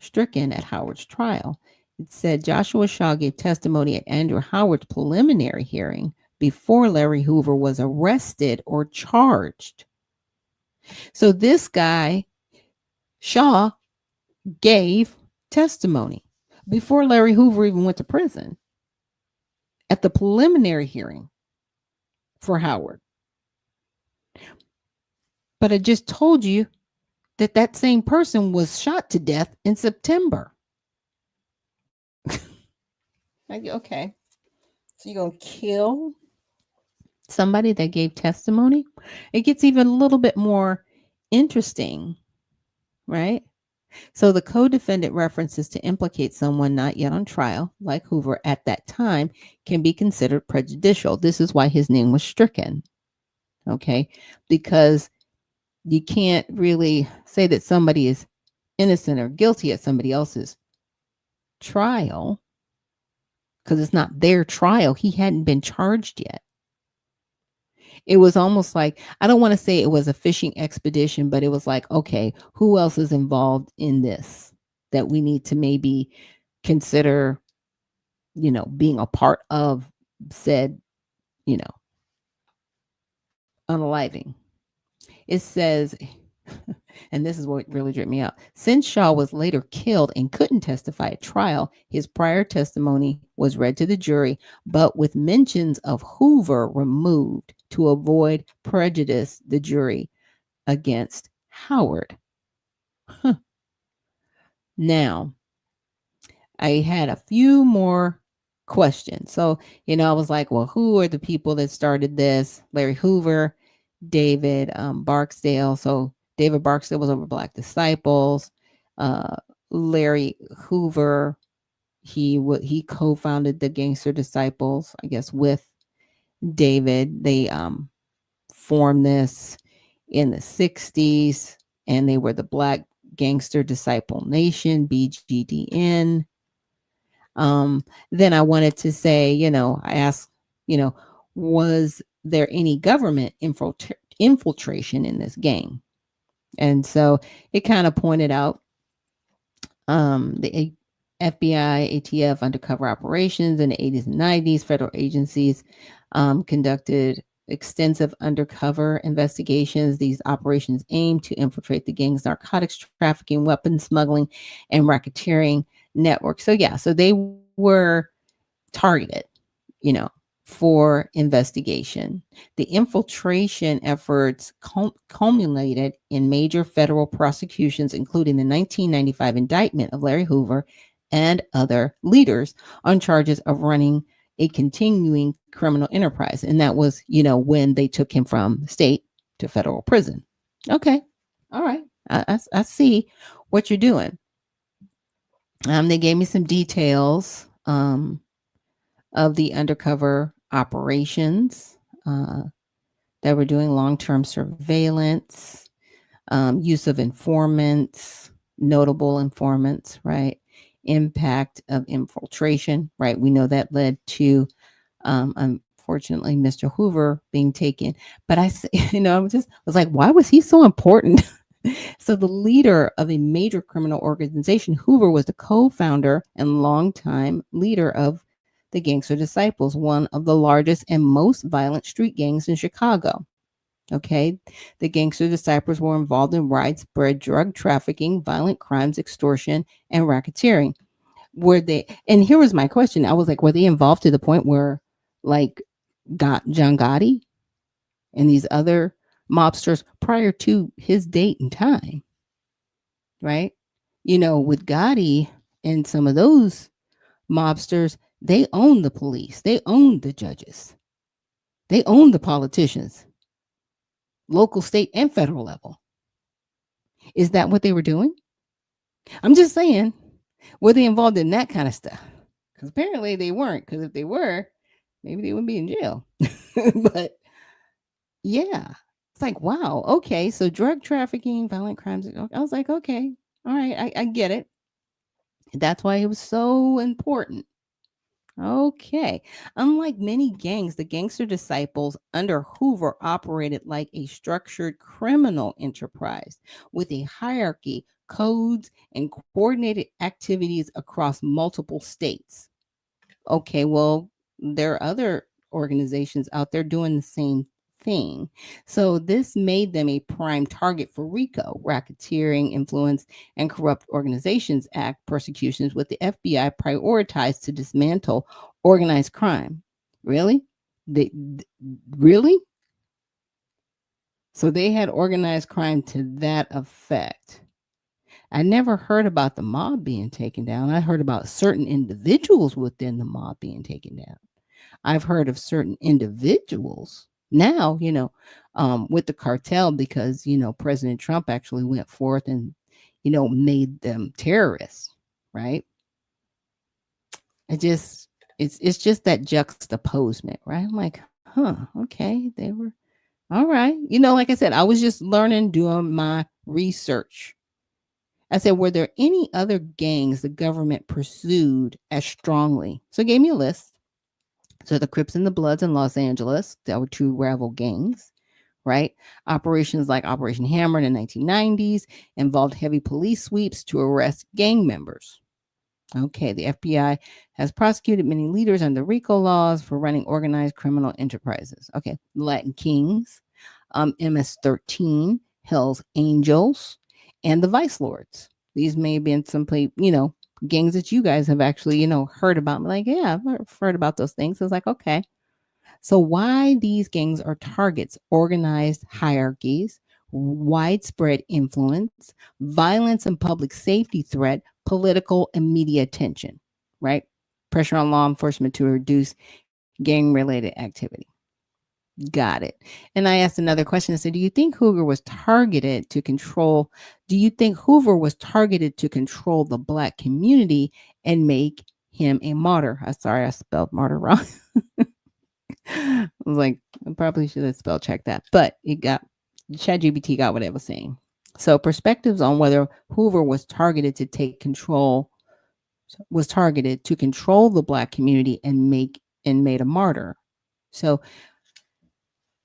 stricken at Howard's trial? It said Joshua Shaw gave testimony at Andrew Howard's preliminary hearing before Larry Hoover was arrested or charged. So this guy, Shaw, gave testimony before Larry Hoover even went to prison at the preliminary hearing for Howard. But I just told you that same person was shot to death in September. Okay. So you're going to kill somebody that gave testimony? It gets even a little bit more interesting, right? So the co-defendant references to implicate someone not yet on trial, like Hoover at that time, can be considered prejudicial. This is why his name was stricken. Okay? Because you can't really say that somebody is innocent or guilty at somebody else's trial because it's not their trial. He hadn't been charged yet. It was almost like, I don't want to say it was a fishing expedition, but it was like, okay, who else is involved in this that we need to maybe consider, being a part of said, unaliving. It says, and this is what really tripped me out. Since Shaw was later killed and couldn't testify at trial, his prior testimony was read to the jury, but with mentions of Hoover removed to avoid prejudice the jury against Howard. Now, I had a few more questions. So, I was like, well, who are the people that started this? Larry Hoover, David Barksdale. So David Barksdale was over Black Disciples. Larry Hoover, he co-founded the Gangster Disciples, I guess, with David. They formed this in the 60s, and they were the Black Gangster Disciple Nation, BGDN. Then I wanted to say, I asked, was there any government infiltration in this gang. And so it kind of pointed out the FBI, ATF undercover operations in the 80s and 90s. Federal agencies conducted extensive undercover investigations. These operations aimed to infiltrate the gang's narcotics trafficking, weapons smuggling, and racketeering network. So, yeah, so they were targeted, you know, for investigation. The infiltration efforts culminated in major federal prosecutions, including the 1995 indictment of Larry Hoover and other leaders on charges of running a continuing criminal enterprise. And that was, when they took him from state to federal prison. Okay. All right. I see what you're doing. They gave me some details of the undercover operations that were doing long-term surveillance, use of informants, notable informants, right? Impact of infiltration, right? We know that led to, unfortunately, Mr. Hoover being taken. But I was like, why was he so important? So the leader of a major criminal organization, Hoover was the co-founder and longtime leader of the Gangster Disciples, one of the largest and most violent street gangs in Chicago. Okay, the Gangster Disciples were involved in widespread drug trafficking, violent crimes, extortion, and racketeering. Were they? And here was my question. I was like, were they involved to the point where, like, got John Gotti and these other mobsters prior to his date and time, right? With Gotti and some of those mobsters, they own the police, they own the judges, they own the politicians, local, state, and federal level. Is that what they were doing? I'm just saying, were they involved in that kind of stuff? Because apparently they weren't. Because if they were, maybe they wouldn't be in jail. But yeah, it's like, wow, okay, so drug trafficking, violent crimes. I was like, okay, all right, I get it. That's why it was so important. Okay. Unlike many gangs, the Gangster Disciples under Hoover operated like a structured criminal enterprise with a hierarchy, codes, and coordinated activities across multiple states. Okay, well, there are other organizations out there doing the same thing. So this made them a prime target for RICO, Racketeering, Influence, and Corrupt Organizations Act prosecutions, with the FBI prioritized to dismantle organized crime. Really? Really? So they had organized crime to that effect. I never heard about the mob being taken down. I heard about certain individuals within the mob being taken down. I've heard of certain individuals now, with the cartel, because, President Trump actually went forth and, made them terrorists, right? It's just that juxtaposement, right? I'm like, huh, okay, they were all right. Like I said, I was just learning, doing my research. I said, were there any other gangs the government pursued as strongly? So it gave me a list. So the Crips and the Bloods in Los Angeles, that were two rival gangs, right? Operations like Operation Hammer in the 1990s involved heavy police sweeps to arrest gang members. Okay, the FBI has prosecuted many leaders under RICO laws for running organized criminal enterprises. Okay, Latin Kings, MS-13, Hell's Angels, and the Vice Lords. These may have been some gangs that you guys have actually, heard about. I'm like, yeah, I've heard about those things. I was like, okay. So why these gangs are targets: organized hierarchies, widespread influence, violence and public safety threat, political and media attention, right? Pressure on law enforcement to reduce gang-related activity. Got it. And I asked another question. I said, do you think Hoover was targeted to control the Black community and make him a martyr? I'm sorry, I spelled martyr wrong. I was like, I probably should have spell checked that, but ChatGPT got what I was saying. So perspectives on whether Hoover was targeted to control the Black community and made a martyr. So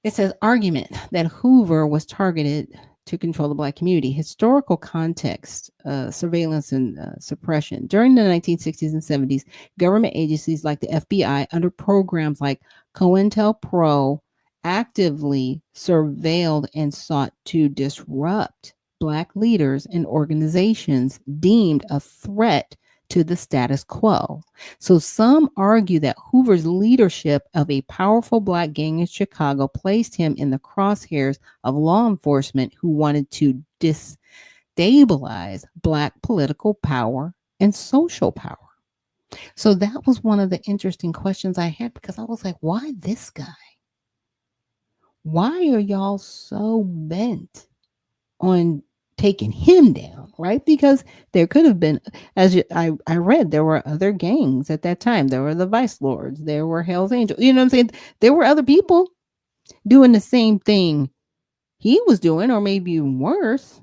It says argument that Hoover was targeted to control the Black community. Historical context, surveillance and suppression. During the 1960s and 70s, government agencies like the FBI, under programs like COINTELPRO, actively surveilled and sought to disrupt Black leaders and organizations deemed a threat to the status quo. So some argue that Hoover's leadership of a powerful Black gang in Chicago placed him in the crosshairs of law enforcement who wanted to destabilize Black political power and social power. So that was one of the interesting questions I had, because I was like, why this guy? Why are y'all so bent on taking him down, right? Because there could have been, I read, there were other gangs at that time. There were the Vice Lords, there were Hell's Angels. You know what I'm saying? There were other people doing the same thing he was doing, or maybe even worse.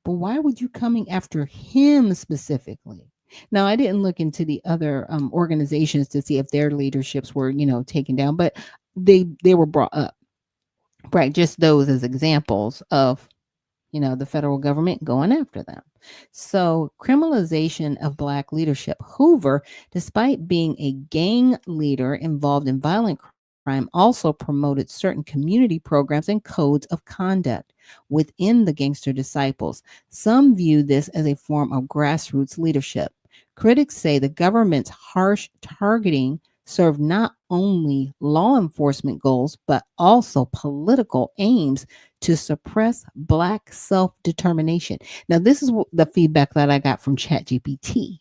But why would you coming after him specifically? Now, I didn't look into the other organizations to see if their leaderships were, taken down, but they were brought up, right? Just those as examples of the federal government going after them. So, criminalization of Black leadership. Hoover, despite being a gang leader involved in violent crime, also promoted certain community programs and codes of conduct within the gangster disciples. Some view this as a form of grassroots leadership. Critics say the government's harsh targeting served not only law enforcement goals, but also political aims to suppress Black self determination. Now, this is the feedback that I got from ChatGPT,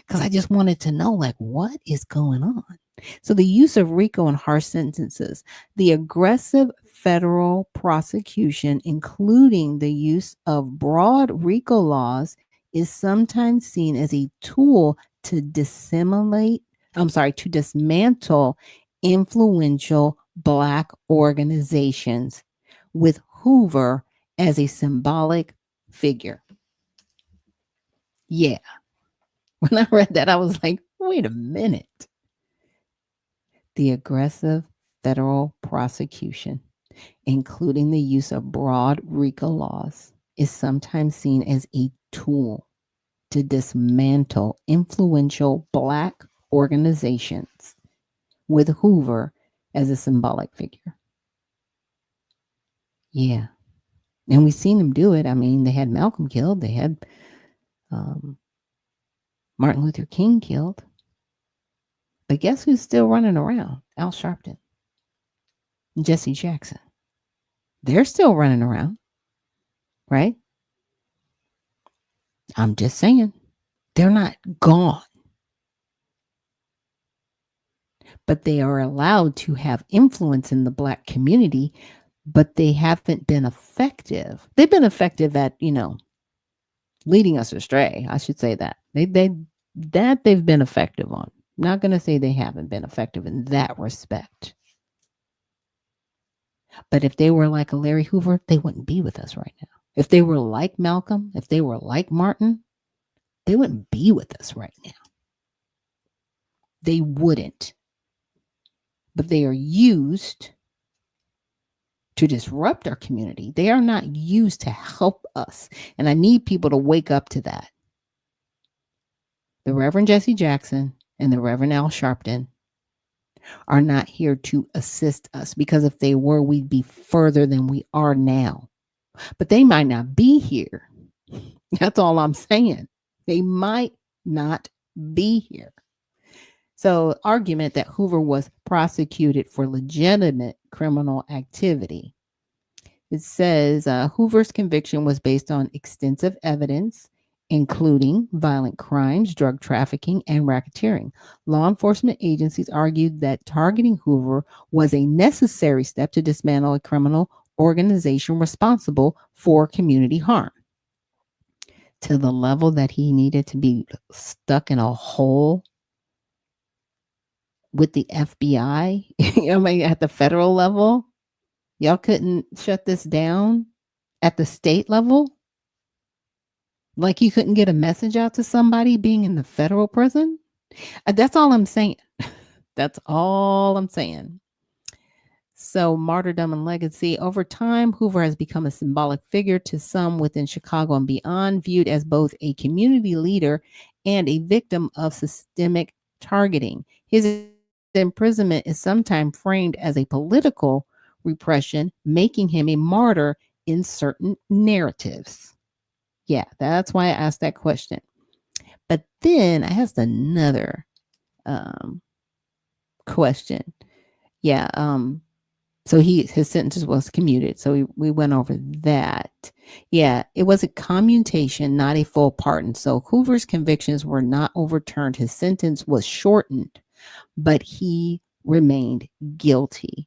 because I just wanted to know, like, what is going on? So, the use of RICO and harsh sentences, the aggressive federal prosecution, including the use of broad RICO laws, is sometimes seen as a tool to to dismantle influential Black organizations, with Hoover as a symbolic figure. Yeah. When I read that, I was like, wait a minute. The aggressive federal prosecution, including the use of broad RICO laws, is sometimes seen as a tool to dismantle influential Black organizations, with Hoover as a symbolic figure. Yeah. And we've seen them do it. I mean, they had Malcolm killed, they had Martin Luther King killed. But guess who's still running around? Al Sharpton, Jesse Jackson. They're still running around, right? I'm just saying, they're not gone. But they are allowed to have influence in the Black community, but they haven't been effective. They've been effective at, leading us astray. I should say that. They've been effective on. I'm not going to say they haven't been effective in that respect. But if they were like a Larry Hoover, they wouldn't be with us right now. If they were like Malcolm, if they were like Martin, they wouldn't be with us right now. They wouldn't. But they are used to disrupt our community. They are not used to help us. And I need people to wake up to that. The Reverend Jesse Jackson and the Reverend Al Sharpton are not here to assist us, because if they were, we'd be further than we are now. But they might not be here. That's all I'm saying. They might not be here. So, argument that Hoover was prosecuted for legitimate criminal activity. It says Hoover's conviction was based on extensive evidence, including violent crimes, drug trafficking, and racketeering. Law enforcement agencies argued that targeting Hoover was a necessary step to dismantle a criminal organization responsible for community harm, to the level that he needed to be stuck in a hole with the FBI. At the federal level. Y'all couldn't shut this down at the state level? Like you couldn't get a message out to somebody being in the federal prison? That's all I'm saying. That's all I'm saying. So, martyrdom and legacy. Over time, Hoover has become a symbolic figure to some within Chicago and beyond, viewed as both a community leader and a victim of systemic targeting. His imprisonment is sometimes framed as a political repression, making him a martyr in certain narratives. Yeah, that's why I asked that question. But then I asked another um, question. Yeah, so his sentence was commuted. So we went over that. Yeah, it was a commutation, not a full pardon. So Hoover's convictions were not overturned. His sentence was shortened, but he remained guilty.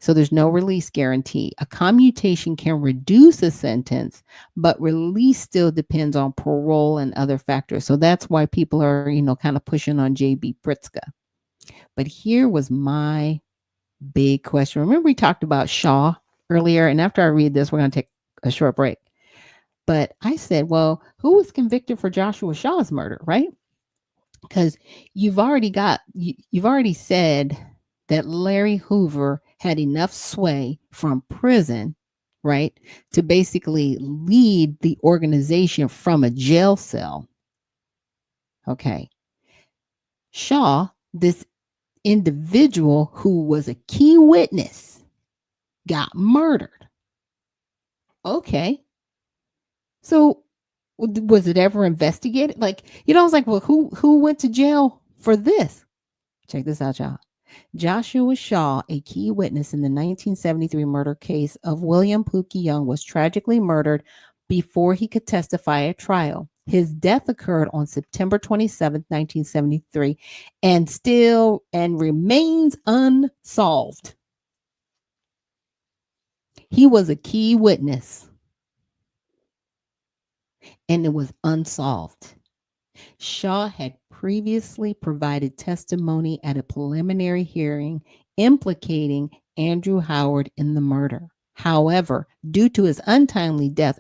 So there's no release guarantee. A commutation can reduce a sentence, but release still depends on parole and other factors. So that's why people are, kind of pushing on JB Pritzker. But here was my big question. Remember, we talked about Shaw earlier, and after I read this, we're going to take a short break. But I said, well, who was convicted for Joshua Shaw's murder, right? Because you've already said that Larry Hoover had enough sway from prison, right, to basically lead the organization from a jail cell. Okay. Shaw, this individual who was a key witness, got murdered. Okay. So was it ever investigated? Like, I was like, well, who went to jail for this? Check this out, y'all. Joshua Shaw, a key witness in the 1973 murder case of William Pookie Young, was tragically murdered before he could testify at trial. His death occurred on September 27th, 1973, and remains unsolved. He was a key witness, and it was unsolved. Shaw had previously provided testimony at a preliminary hearing implicating Andrew Howard in the murder. However, due to his untimely death,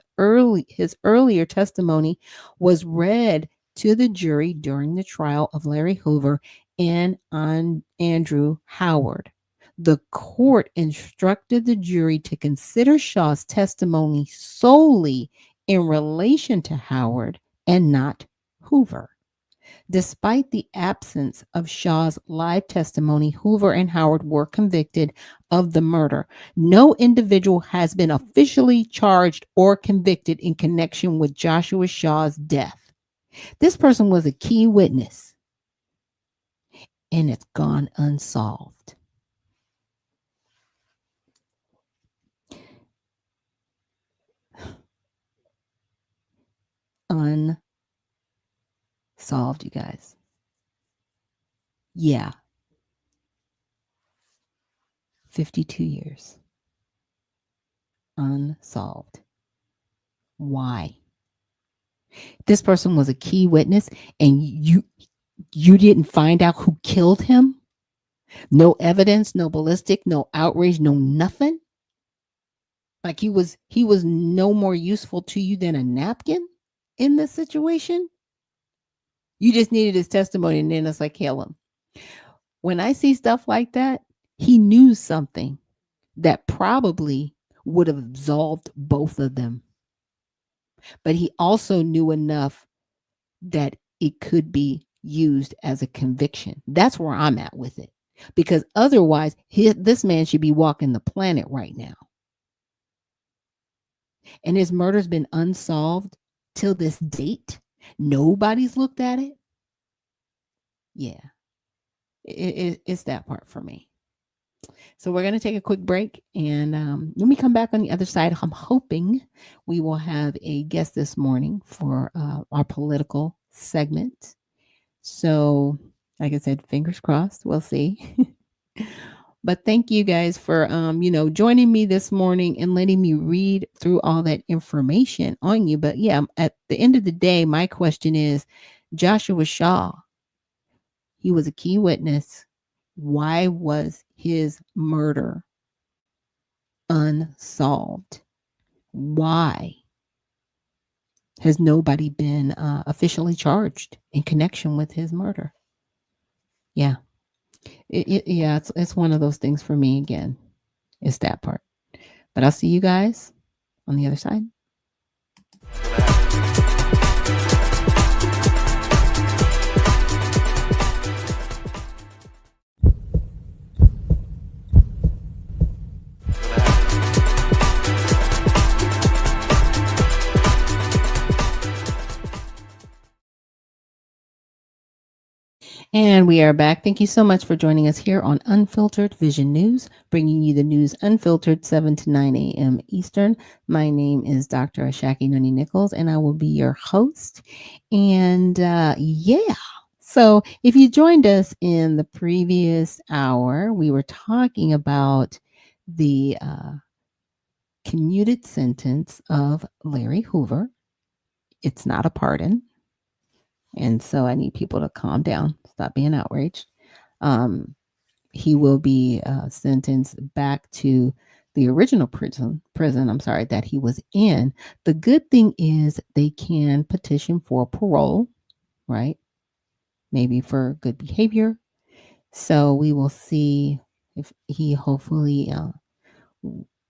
his earlier testimony was read to the jury during the trial of Larry Hoover and on Andrew Howard. The court instructed the jury to consider Shaw's testimony solely in relation to Howard and not Hoover. Despite the absence of Shaw's live testimony, Hoover and Howard were convicted of the murder. No individual has been officially charged or convicted in connection with Joshua Shaw's death. This person was a key witness, and it's gone unsolved. Unsolved, you guys. Yeah. 52 years. Unsolved. Why? This person was a key witness, and you didn't find out who killed him? No evidence, no ballistic, no outrage, no nothing? Like he was no more useful to you than a napkin in this situation? You just needed his testimony, and then it's like, kill him. When I see stuff like that, he knew something that probably would have absolved both of them. But he also knew enough that it could be used as a conviction. That's where I'm at with it. Because otherwise, this man should be walking the planet right now. And his murder's been unsolved till this date. Nobody's looked at it. Yeah, it's that part for me. So we're going to take a quick break, and when we come back on the other side, I'm hoping we will have a guest this morning for our political segment. So, like I said, fingers crossed. We'll see. But thank you guys for joining me this morning and letting me read through all that information on you. But yeah, at the end of the day, my question is, Joshua Shaw, he was a key witness. Why was his murder unsolved? Why has nobody been officially charged in connection with his murder? Yeah. It's one of those things for me again. It's that part. But I'll see you guys on the other side. And we are back. Thank you so much for joining us here on Unfiltered Vision News, bringing you the news unfiltered 7 to 9 a.m. Eastern. My name is Dr. Ashaki Noni Nichols, and I will be your host. And yeah, so if you joined us in the previous hour, we were talking about the commuted sentence of Larry Hoover. It's not a pardon. And so I need people to calm down, stop being outraged. He will be sentenced back to the original prison, that he was in. The good thing is they can petition for parole, right? Maybe for good behavior. So we will see if he hopefully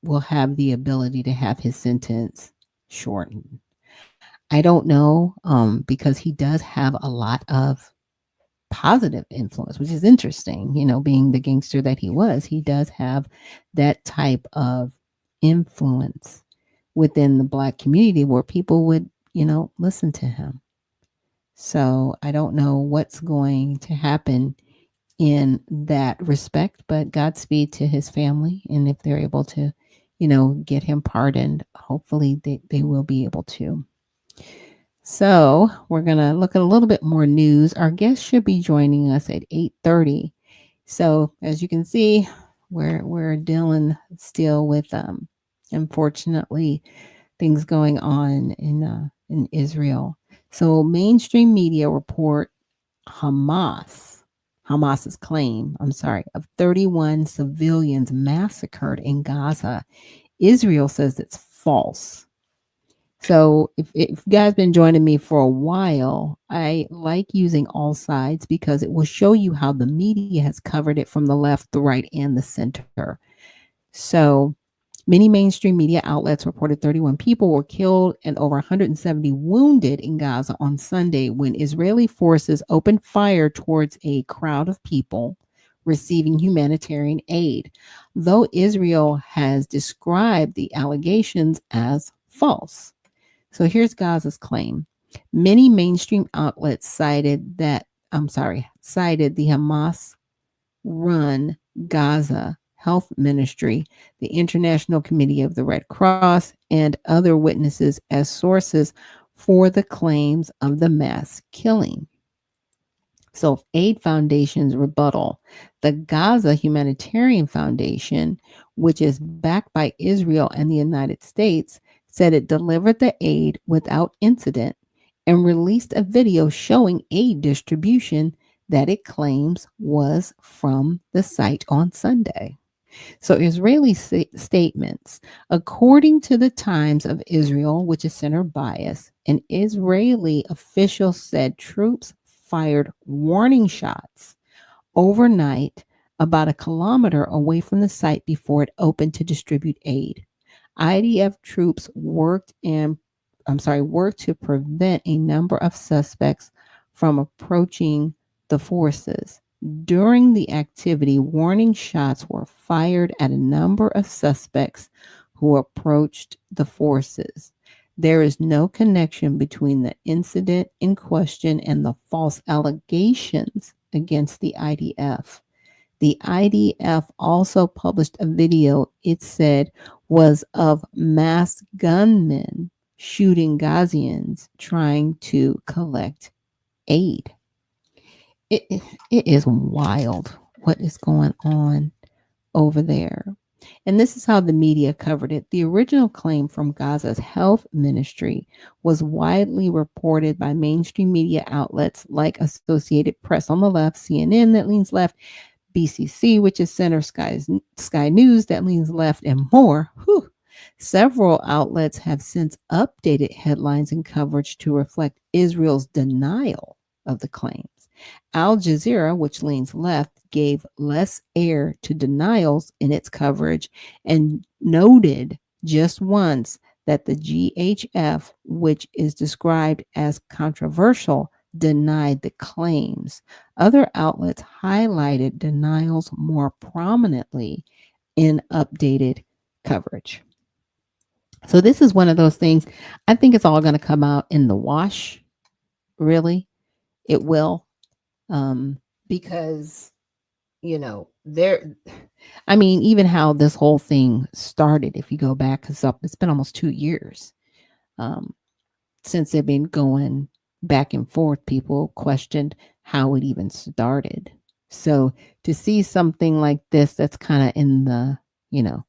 will have the ability to have his sentence shortened. I don't know because he does have a lot of positive influence, which is interesting. Being the gangster that he was, he does have that type of influence within the Black community where people would, listen to him. So I don't know what's going to happen in that respect, but Godspeed to his family. And if they're able to, get him pardoned, hopefully they will be able to. So we're going to look at a little bit more news. Our guest should be joining us at 8:30. So as you can see, we're dealing still with unfortunately things going on in Israel. So mainstream media report Hamas's claim, of 31 civilians massacred in Gaza. Israel says it's false. So if you guys been joining me for a while, I like using all sides because it will show you how the media has covered it from the left, the right, and the center. So many mainstream media outlets reported 31 people were killed and over 170 wounded in Gaza on Sunday when Israeli forces opened fire towards a crowd of people receiving humanitarian aid, though Israel has described the allegations as false. So here's Gaza's claim. Many mainstream outlets cited the Hamas run Gaza Health Ministry, the International Committee of the Red Cross, and other witnesses as sources for the claims of the mass killing. So, Aid Foundation's rebuttal. The Gaza Humanitarian Foundation, which is backed by Israel and the United States, said it delivered the aid without incident and released a video showing aid distribution that it claims was from the site on Sunday. So, Israeli statements. According to the Times of Israel, which is center bias, an Israeli official said troops fired warning shots overnight about a kilometer away from the site before it opened to distribute aid. IDF troops worked to prevent a number of suspects from approaching the forces. During the activity, warning shots were fired at a number of suspects who approached the forces. There is no connection between the incident in question and the false allegations against the IDF. The IDF also published a video it said was of masked gunmen shooting Gazians trying to collect aid. It is wild what is going on over there. And this is how the media covered it. The original claim from Gaza's health ministry was widely reported by mainstream media outlets like Associated Press on the left, CNN that leans left, BCC, which is center, Sky News that leans left, and more. Whew. Several outlets have since updated headlines and coverage to reflect Israel's denial of the claims. Al Jazeera, which leans left, gave less air to denials in its coverage and noted just once that the GHF, which is described as controversial, denied the claims. Other outlets highlighted denials more prominently in updated coverage. So, this is one of those things. I think it's all going to come out in the wash, really. It will. Um, because, there, I mean, even how this whole thing started, if you go back, because it's been almost 2 years um, since they've been going back and forth. People questioned how it even started. So to see something like this that's kind of in the, you know,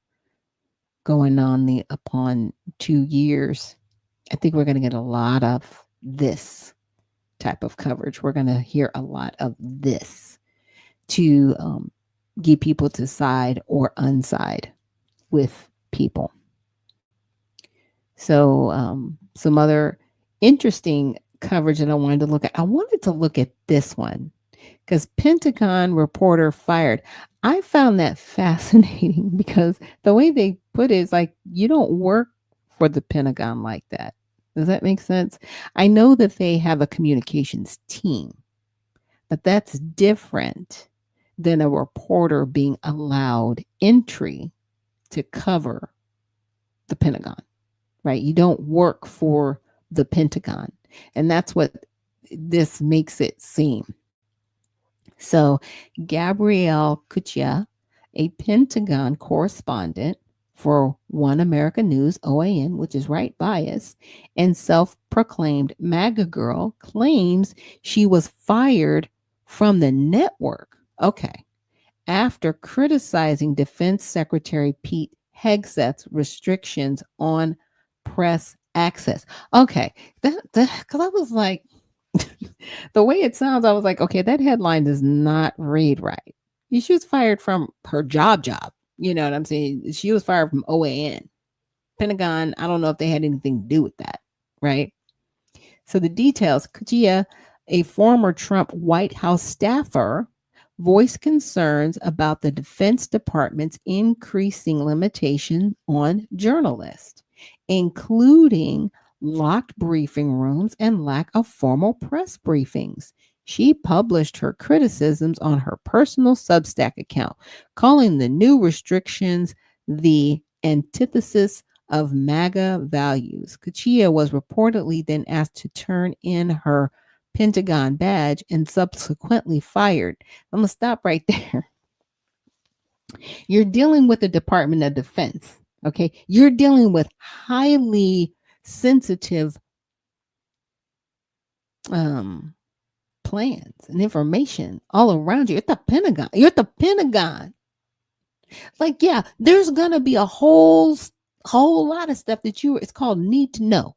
going on the upon 2 years, I think we're going to get a lot of this type of coverage. We're going to hear a lot of this to get people to side or unside with people. So, some other interesting coverage that I wanted to look at. I wanted to look at this one because Pentagon reporter fired. I found that fascinating because the way they put it is like you don't work for the Pentagon like that. Does that make sense? I know that they have a communications team, but that's different than a reporter being allowed entry to cover the Pentagon, right? You don't work for the Pentagon. And that's what this makes it seem. So, Gabrielle Kuchia, a Pentagon correspondent for One America News, OAN, which is right bias, and self proclaimed MAGA girl, claims she was fired from the network. Okay. After criticizing Defense Secretary Pete Hegseth's restrictions on press access. Okay, that because I was like, the way it sounds, I was like, okay, that headline does not read right. She was fired from her job. You know what I'm saying? She was fired from OAN. Pentagon, I don't know if they had anything to do with that, right? So the details, Kajia, a former Trump White House staffer, voiced concerns about the Defense Department's increasing limitation on journalists, including locked briefing rooms and lack of formal press briefings. She published her criticisms on her personal Substack account, calling the new restrictions the antithesis of MAGA values. Kachia was reportedly then asked to turn in her Pentagon badge and subsequently fired. I'm going to stop right there. You're dealing with the Department of Defense, okay? You're dealing with highly sensitive um, plans and information all around you. You're at the Pentagon. You're at the Pentagon. Like, yeah, there's gonna be a whole lot of stuff that it's called need to know.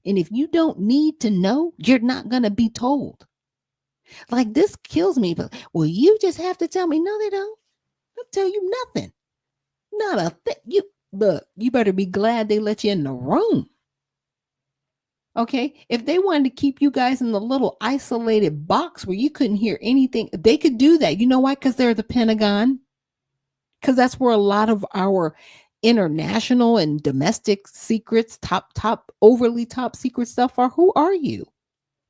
And if you don't need to know, you're not gonna be told. Like this kills me. But well, you just have to tell me. No, they don't. They'll tell you nothing. Not a thing. You look, you better be glad they let you in the room. Okay. If they wanted to keep you guys in the little isolated box where you couldn't hear anything, they could do that. You know why? Because they're the Pentagon. Because that's where a lot of our international and domestic secrets, top, overly top secret stuff are. Who are you?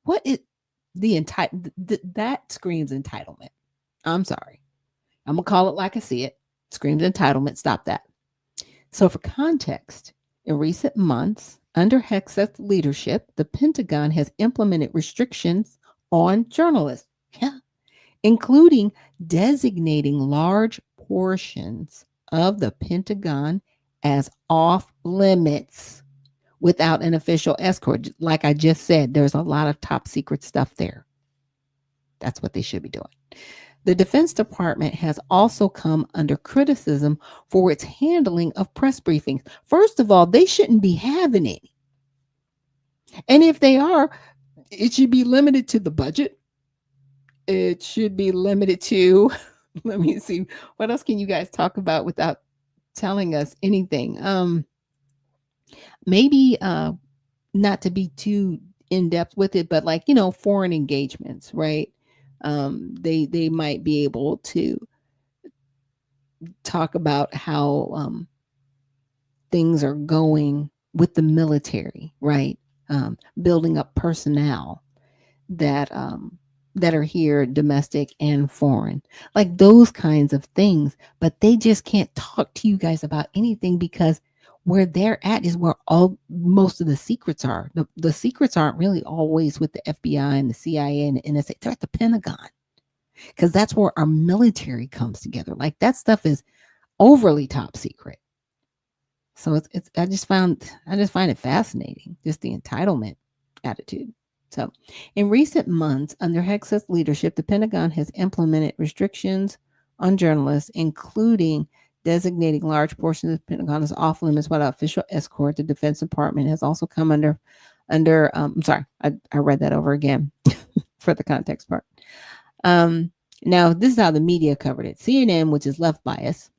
What is that screams entitlement. I'm sorry. I'm gonna call it like I see it. Screams entitlement. Stop that. So, for context, in recent months, under Hegseth's leadership, the Pentagon has implemented restrictions on journalists. Yeah, including designating large portions of the Pentagon as off limits without an official escort. Like I just said, there's a lot of top secret stuff there. That's what they should be doing. The Defense Department has also come under criticism for its handling of press briefings. First of all, they shouldn't be having any. And if they are, it should be limited to the budget. It should be limited to, let me see, what else can you guys talk about without telling us anything? Maybe not to be too in depth with it, but like, foreign engagements, right? They might be able to talk about how things are going with the military, right? Building up personnel that that are here, domestic and foreign, like those kinds of things. But they just can't talk to you guys about anything because where they're at is where all most of the secrets are. The secrets aren't really always with the FBI and the CIA and the NSA. They're at the Pentagon because that's where our military comes together. Like that stuff is overly top secret. So it's I just find it fascinating, just the entitlement attitude. So, in recent months, under Hegseth's leadership, the Pentagon has implemented restrictions on journalists, including designating large portions of the Pentagon as off limits without official escort. The Defense Department has also come under. I'm sorry, I read that over again for the context part. Now, this is how the media covered it. CNN, which is left biased,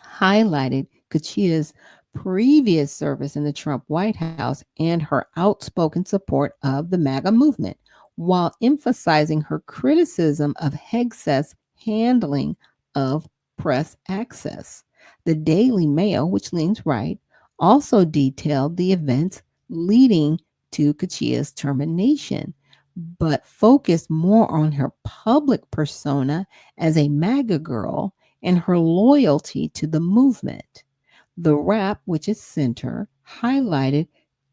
highlighted Kachia's previous service in the Trump White House and her outspoken support of the MAGA movement, while emphasizing her criticism of Hegseth's handling of press access. The Daily Mail, which leans right, also detailed the events leading to Kachia's termination, but focused more on her public persona as a MAGA girl and her loyalty to the movement. The Wrap, which is center, highlighted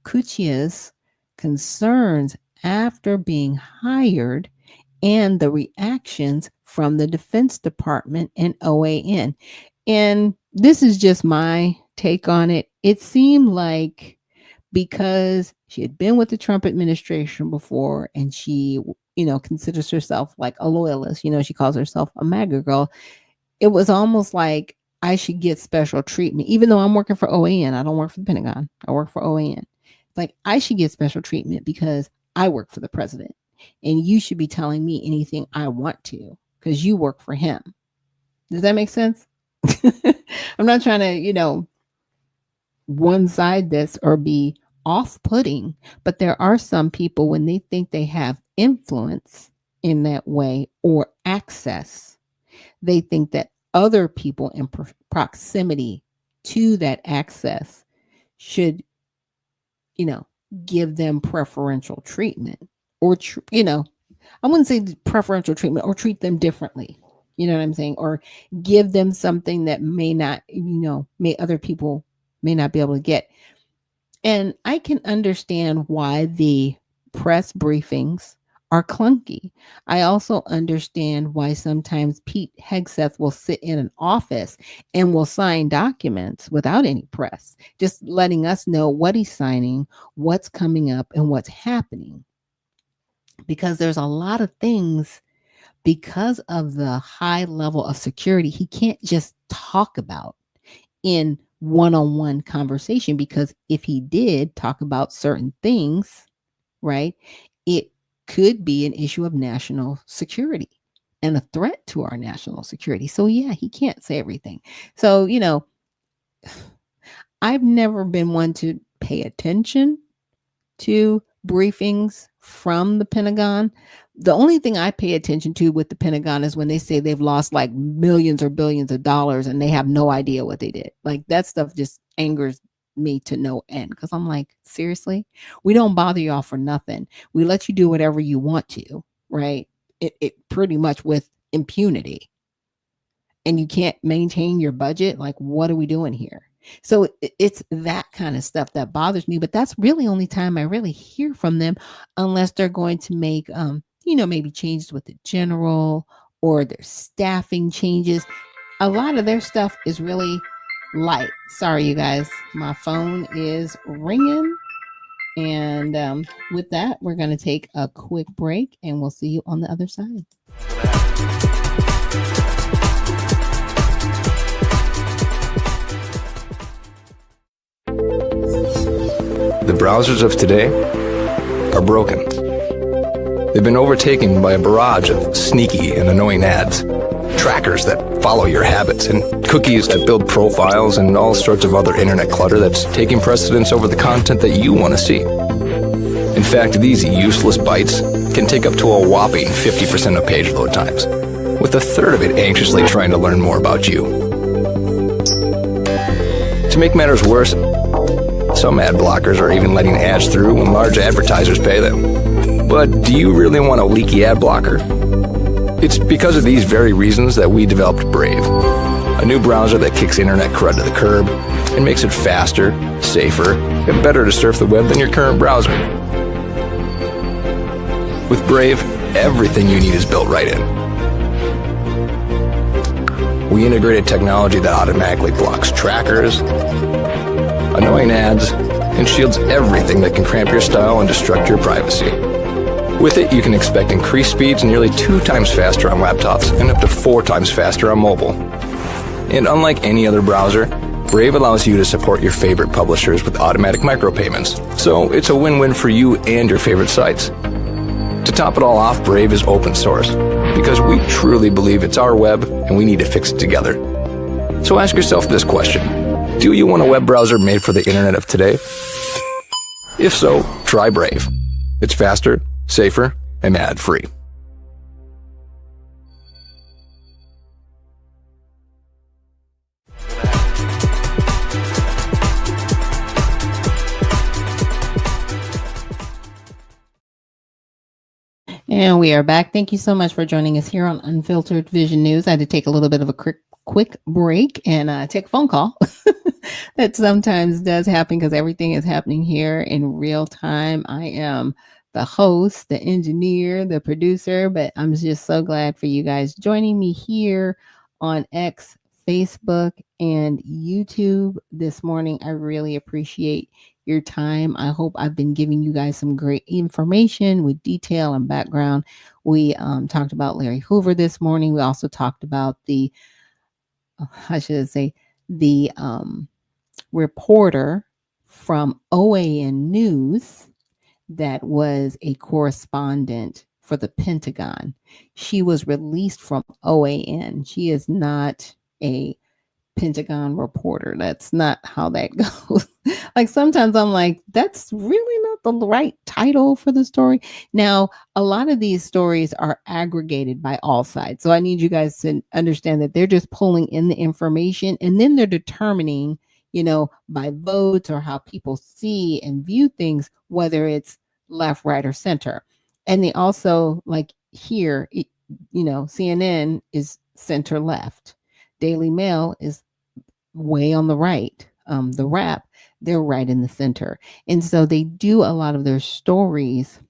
Kachia's concerns after being hired and the reactions from the Defense Department and OAN. And this is just my take on it. It seemed like because she had been with the Trump administration before and she, considers herself like a loyalist, she calls herself a MAGA girl. It was almost like I should get special treatment, even though I'm working for OAN. I don't work for the Pentagon. I work for OAN. It's like I should get special treatment because I work for the president and you should be telling me anything I want to because you work for him. Does that make sense? I'm not trying to, one side this or be off-putting, but there are some people when they think they have influence in that way or access, they think that other people in proximity to that access should, give them preferential treatment or, I wouldn't say preferential treatment or treat them differently. You know what I'm saying? Or give them something that may not, may other people may not be able to get. And I can understand why the press briefings are clunky. I also understand why sometimes Pete Hegseth will sit in an office and will sign documents without any press, just letting us know what he's signing, what's coming up, and what's happening. Because there's a lot of things, because of the high level of security, he can't just talk about in one-on-one conversation, because if he did talk about certain things, right, it could be an issue of national security and a threat to our national security. So yeah, he can't say everything. So, I've never been one to pay attention to briefings from the Pentagon. The only thing I pay attention to with the Pentagon is when they say they've lost like millions or billions of dollars and they have no idea what they did. Like that stuff just angers me to no end, because I'm like, seriously, we don't bother y'all for nothing. We let you do whatever you want to, right? It pretty much with impunity, and you can't maintain your budget. Like, what are we doing here? So it's that kind of stuff that bothers me, but that's really only time I really hear from them, unless they're going to make, maybe changes with the general or their staffing changes. A lot of their stuff is really light. Sorry, you guys, my phone is ringing. And with that, we're going to take a quick break and we'll see you on the other side. The browsers of today are broken. They've been overtaken by a barrage of sneaky and annoying ads, trackers that follow your habits, and cookies that build profiles, and all sorts of other internet clutter that's taking precedence over the content that you want to see. In fact, these useless bytes can take up to a whopping 50% of page load times, with a third of it anxiously trying to learn more about you. To make matters worse, some ad blockers are even letting ads through when large advertisers pay them. But do you really want a leaky ad blocker? It's because of these very reasons that we developed Brave, a new browser that kicks internet crud to the curb and makes it faster, safer, and better to surf the web than your current browser. With Brave, everything you need is built right in. We integrated technology that automatically blocks trackers, annoying ads, and shields everything that can cramp your style and destruct your privacy. With it, you can expect increased speeds nearly 2 times faster on laptops and up to 4 times faster on mobile. And unlike any other browser, Brave allows you to support your favorite publishers with automatic micropayments, so it's a win-win for you and your favorite sites. To top it all off, Brave is open source, because we truly believe it's our web and we need to fix it together. So ask yourself this question: do you want a web browser made for the internet of today? If so, try Brave. It's faster, safer, and ad-free. And we are back. Thank you so much for joining us here on Unfiltered Vision News. I had to take a little bit of a quick break and take a phone call. That sometimes does happen because everything is happening here in real time. I am the host, the engineer, the producer, but I'm just so glad for you guys joining me here on X, Facebook, and YouTube this morning. I really appreciate your time. I hope I've been giving you guys some great information with detail and background. We talked about Larry Hoover this morning. We also talked about the reporter from OAN News that was a correspondent for the Pentagon. She was released from OAN. She is not a Pentagon reporter. That's not how that goes. Like sometimes I'm like, that's really not the right title for the story. Now, a lot of these stories are aggregated by all sides. So I need you guys to understand that they're just pulling in the information and then they're determining, by votes or how people see and view things, whether it's left, right, or center. And they also, like here, CNN is center left. Daily Mail is way on the right. The Wrap, they're right in the center. And so they do a lot of their stories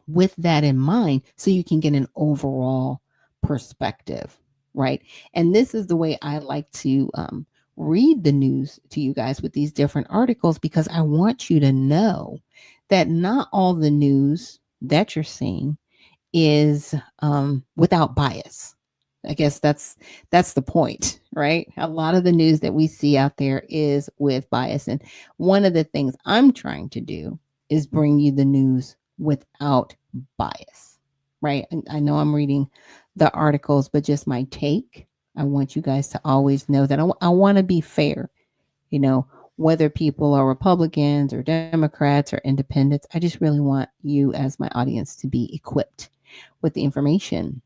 with that in mind so you can get an overall perspective, right? And this is the way I like to read the news to you guys with these different articles, because I want you to know that not all the news that you're seeing is without bias. I guess that's the point, right? A lot of the news that we see out there is with bias. And one of the things I'm trying to do is bring you the news without bias, right? I know I'm reading the articles, but just my take. I want you guys to always know that I want to be fair, whether people are Republicans or Democrats or independents. I just really want you as my audience to be equipped with the information.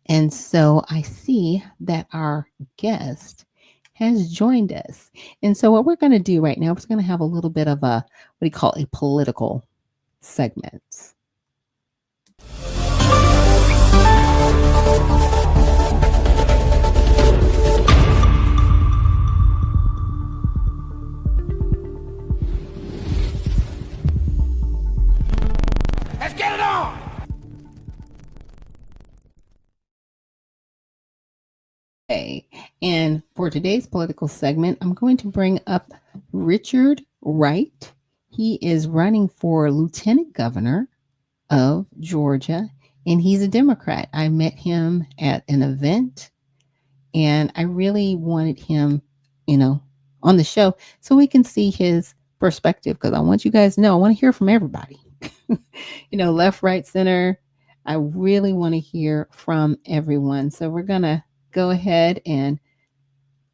And so I see that our guest has joined us. And so what we're going to do right now is going to have a little bit of what we call a political segment. Let's get it on! And for today's political segment, I'm going to bring up Richard Wright. He is running for Lieutenant Governor of Georgia, and he's a Democrat. I met him at an event, and I really wanted him, on the show so we can see his perspective, because I want you guys to know, I want to hear from everybody. Left, right, center. I really want to hear from everyone. So we're going to go ahead and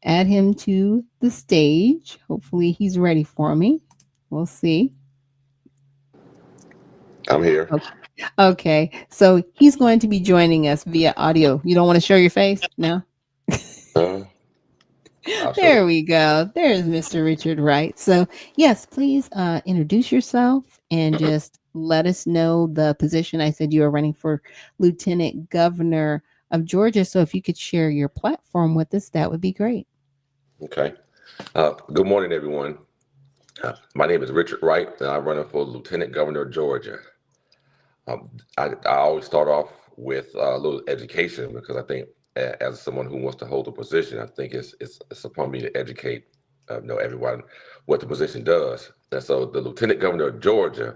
add him to the stage. Hopefully he's ready for me. We'll see. I'm here. Okay, so he's going to be joining us via audio. You don't want to show your face? No? Uh, I'll show There it. we go. There's Mr. Richard Wright. So, yes, please introduce yourself and just let us know the position. I said you are running for Lieutenant Governor of Georgia. So, if you could share your platform with us, that would be great. Okay. Good morning, everyone. My name is Richard Wright, and I'm running for Lieutenant Governor of Georgia. I always start off with a little education because I think, as someone who wants to hold a position, I think it's upon me to educate, everyone what the position does. And so, the Lieutenant Governor of Georgia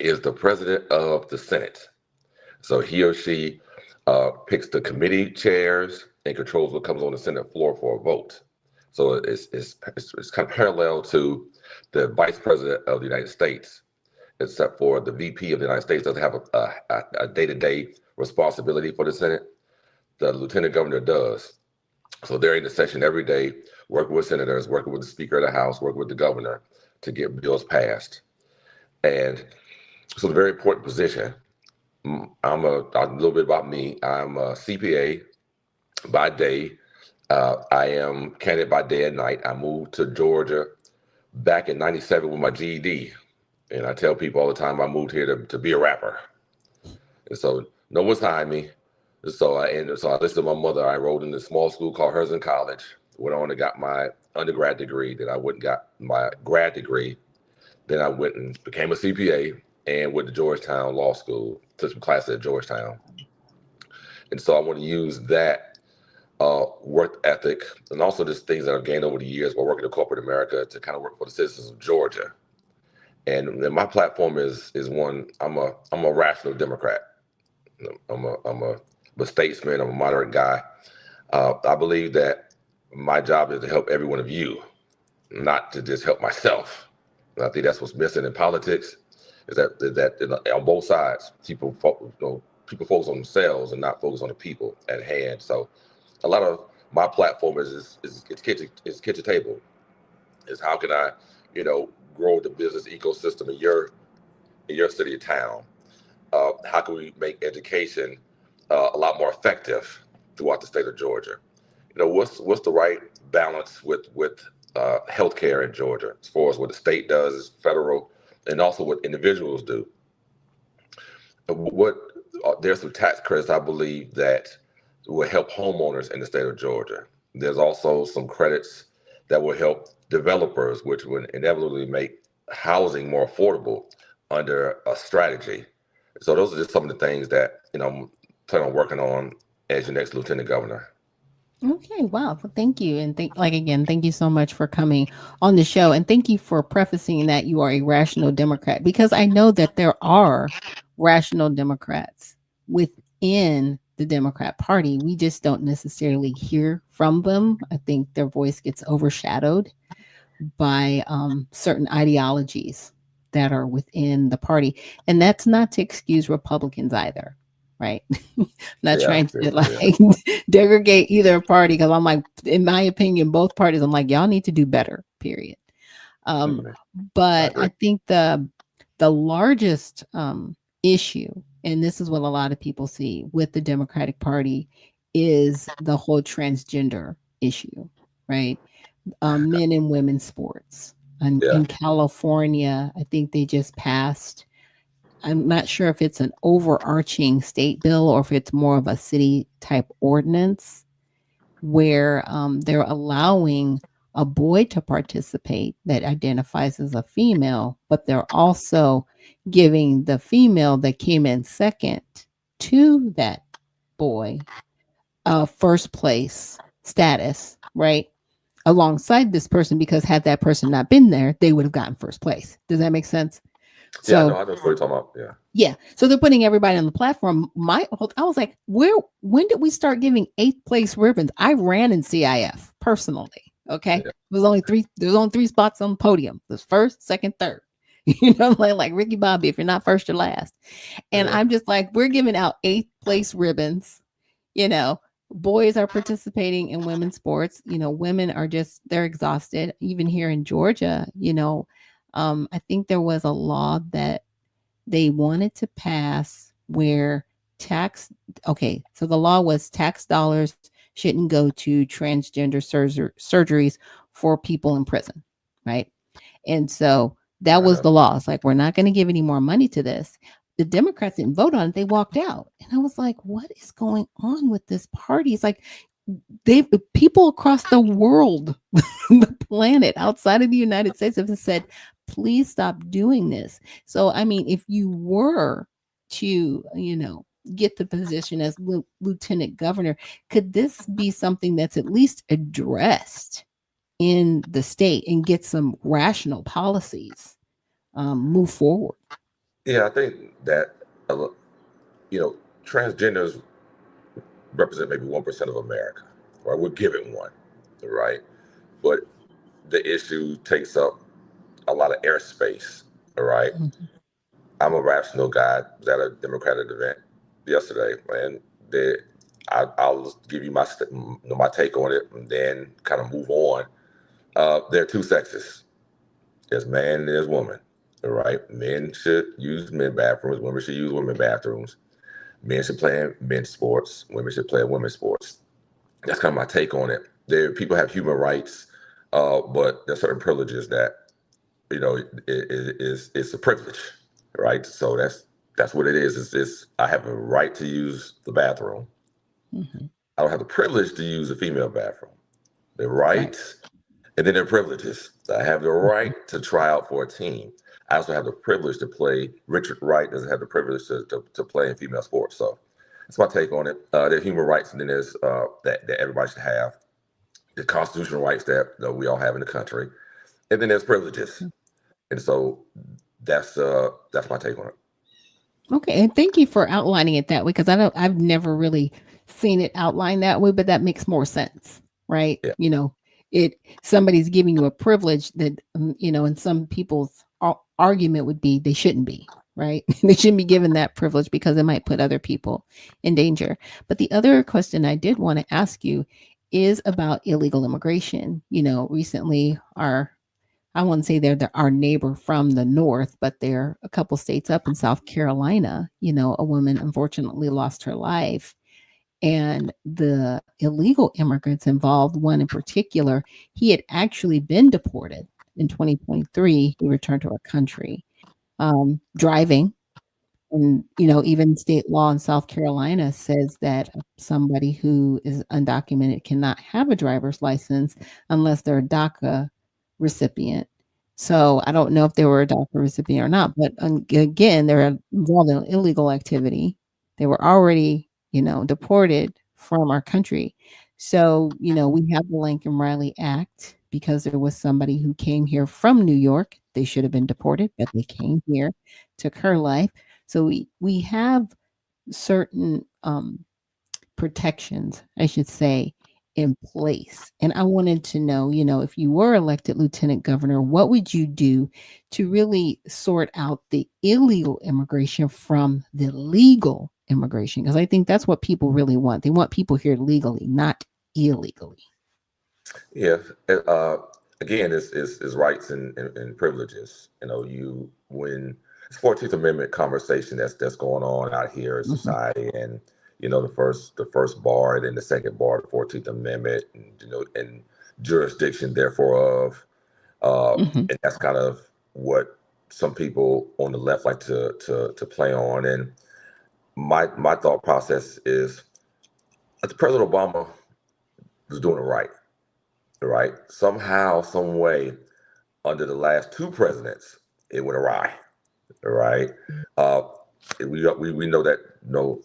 is the president of the Senate. So he or she picks the committee chairs and controls what comes on the Senate floor for a vote. So it's kind of parallel to the Vice President of the United States, except for the VP of the United States doesn't have a day-to-day responsibility for the Senate. The Lieutenant Governor does. So they're in the session every day, working with senators, working with the Speaker of the House, working with the governor to get bills passed. And so, a very important position. A little bit about me. I'm a CPA by day. I am candidate by day and night. I moved to Georgia back in '97 with my GED. And I tell people all the time I moved here to be a rapper. And so no one's hiring me. So I listened to my mother. I enrolled in a small school called Herzing College. Went on and got my undergrad degree. Then I went and got my grad degree. Then I went and became a CPA and went to Georgetown Law School, took some classes at Georgetown. And so I want to use that work ethic and also just things that I've gained over the years while working in corporate America to kind of work for the citizens of Georgia. And then my platform is one, I'm a rational Democrat. I'm a statesman, I'm a moderate guy. I believe that my job is to help every one of you, not to just help myself. And I think that's what's missing in politics, is that on both sides, people focus on themselves and not focus on the people at hand. So a lot of my platform is kitchen table. Is how can I, grow the business ecosystem in your city or town? How can we make education a lot more effective throughout the state of Georgia? What's the right balance with healthcare in Georgia, as far as what the state does, federal, and also what individuals do. There's some tax credits I believe that will help homeowners in the state of Georgia. There's also some credits that will help developers, which would inevitably make housing more affordable under a strategy. So those are just some of the things that I'm planning on working on as your next lieutenant governor. Okay, wow. Well, thank you. And thank you so much for coming on the show. And thank you for prefacing that you are a rational Democrat, because I know that there are rational Democrats within the Democrat Party. We just don't necessarily hear from them. I think their voice gets overshadowed by certain ideologies that are within the party. And that's not to excuse Republicans either. Right. Not trying to degrade either party, because I'm like, in my opinion, both parties, I'm like, y'all need to do better, period. But I think the largest issue, and this is what a lot of people see with the Democratic Party, is the whole transgender issue, right? Men and women's sports. In California, I think they just passed, I'm not sure if it's an overarching state bill or if it's more of a city type ordinance where they're allowing a boy to participate that identifies as a female, but they're also giving the female that came in second to that boy first place status, right? Alongside this person, because had that person not been there, they would have gotten first place. Does that make sense? So, I know what you're talking about. Yeah. So they're putting everybody on the platform. I was like, when did we start giving 8th place ribbons? I ran in CIF personally. Okay. Yeah. There was only three spots on the podium. There's first, second, third. Like Ricky Bobby, if you're not first, you're last. And I'm just like, we're giving out 8th place ribbons. Boys are participating in women's sports. Women are they're exhausted. Even here in Georgia, I think there was a law that they wanted to pass where tax, okay, so the law was tax dollars shouldn't go to transgender surgeries for people in prison, right? And so that was the law. It's like, we're not going to give any more money to this. The Democrats didn't vote on it. They walked out. And I was like, what is going on with this party? It's like people across the world, the planet outside of the United States have said, please stop doing this. So, I mean, if you were to, get the position as lieutenant governor, could this be something that's at least addressed in the state and get some rational policies move forward? Yeah, I think that transgenders represent maybe 1% of America, right? We're given one, right? But the issue takes up a lot of airspace, all right? Mm-hmm. I'm a rational guy. Was at a Democratic event yesterday, and I'll give you my take on it, and then kind of move on. There are two sexes. There's man and there's woman, all right? Men should use men bathrooms. Women should use women bathrooms. Men should play in men's sports. Women should play in women's sports. That's kind of my take on it. People have human rights, but there's certain privileges that it's a privilege, right? So that's what it is. It's I have a right to use the bathroom. Mm-hmm. I don't have the privilege to use a female bathroom. The rights, and then their privileges. I have the right to try out for a team. I also have the privilege to play. Richard Wright doesn't have the privilege to play in female sports. So that's my take on it. There's human rights, and then there's that everybody should have. The constitutional rights that we all have in the country, and then there's privileges. And so that's my take on it. Okay, and thank you for outlining it that way, because I've never really seen it outlined that way, but that makes more sense, right? Yeah. Somebody's giving you a privilege that and some people's argument would be they shouldn't be, right? They shouldn't be given that privilege because it might put other people in danger. But the other question I did want to ask you is about illegal immigration. Recently I wouldn't say they're our neighbor from the north, but they're a couple states up in South Carolina. A woman unfortunately lost her life. And the illegal immigrants involved, one in particular, he had actually been deported in 2023. He returned to our country, driving. And, even state law in South Carolina says that somebody who is undocumented cannot have a driver's license unless they're a DACA recipient. So I don't know if they were a DACA recipient or not, but again, they're involved in illegal activity. They were already, deported from our country. So, we have the Lincoln Riley Act because there was somebody who came here from New York. They should have been deported, but they came here, took her life. So we have certain protections, I should say, in place. And I wanted to know, if you were elected lieutenant governor, what would you do to really sort out the illegal immigration from the legal immigration? Because I think that's what people really want. They want people here legally, not illegally. Yeah. Again, it's rights and privileges. When it's 14th Amendment conversation that's going on out here in society, and the first bar and then the second bar, the 14th Amendment, and jurisdiction therefore of, and that's kind of what some people on the left like to play on. And my thought process is that President Obama was doing it right. Right? Somehow, some way, under the last two presidents, it went awry. Right? We know that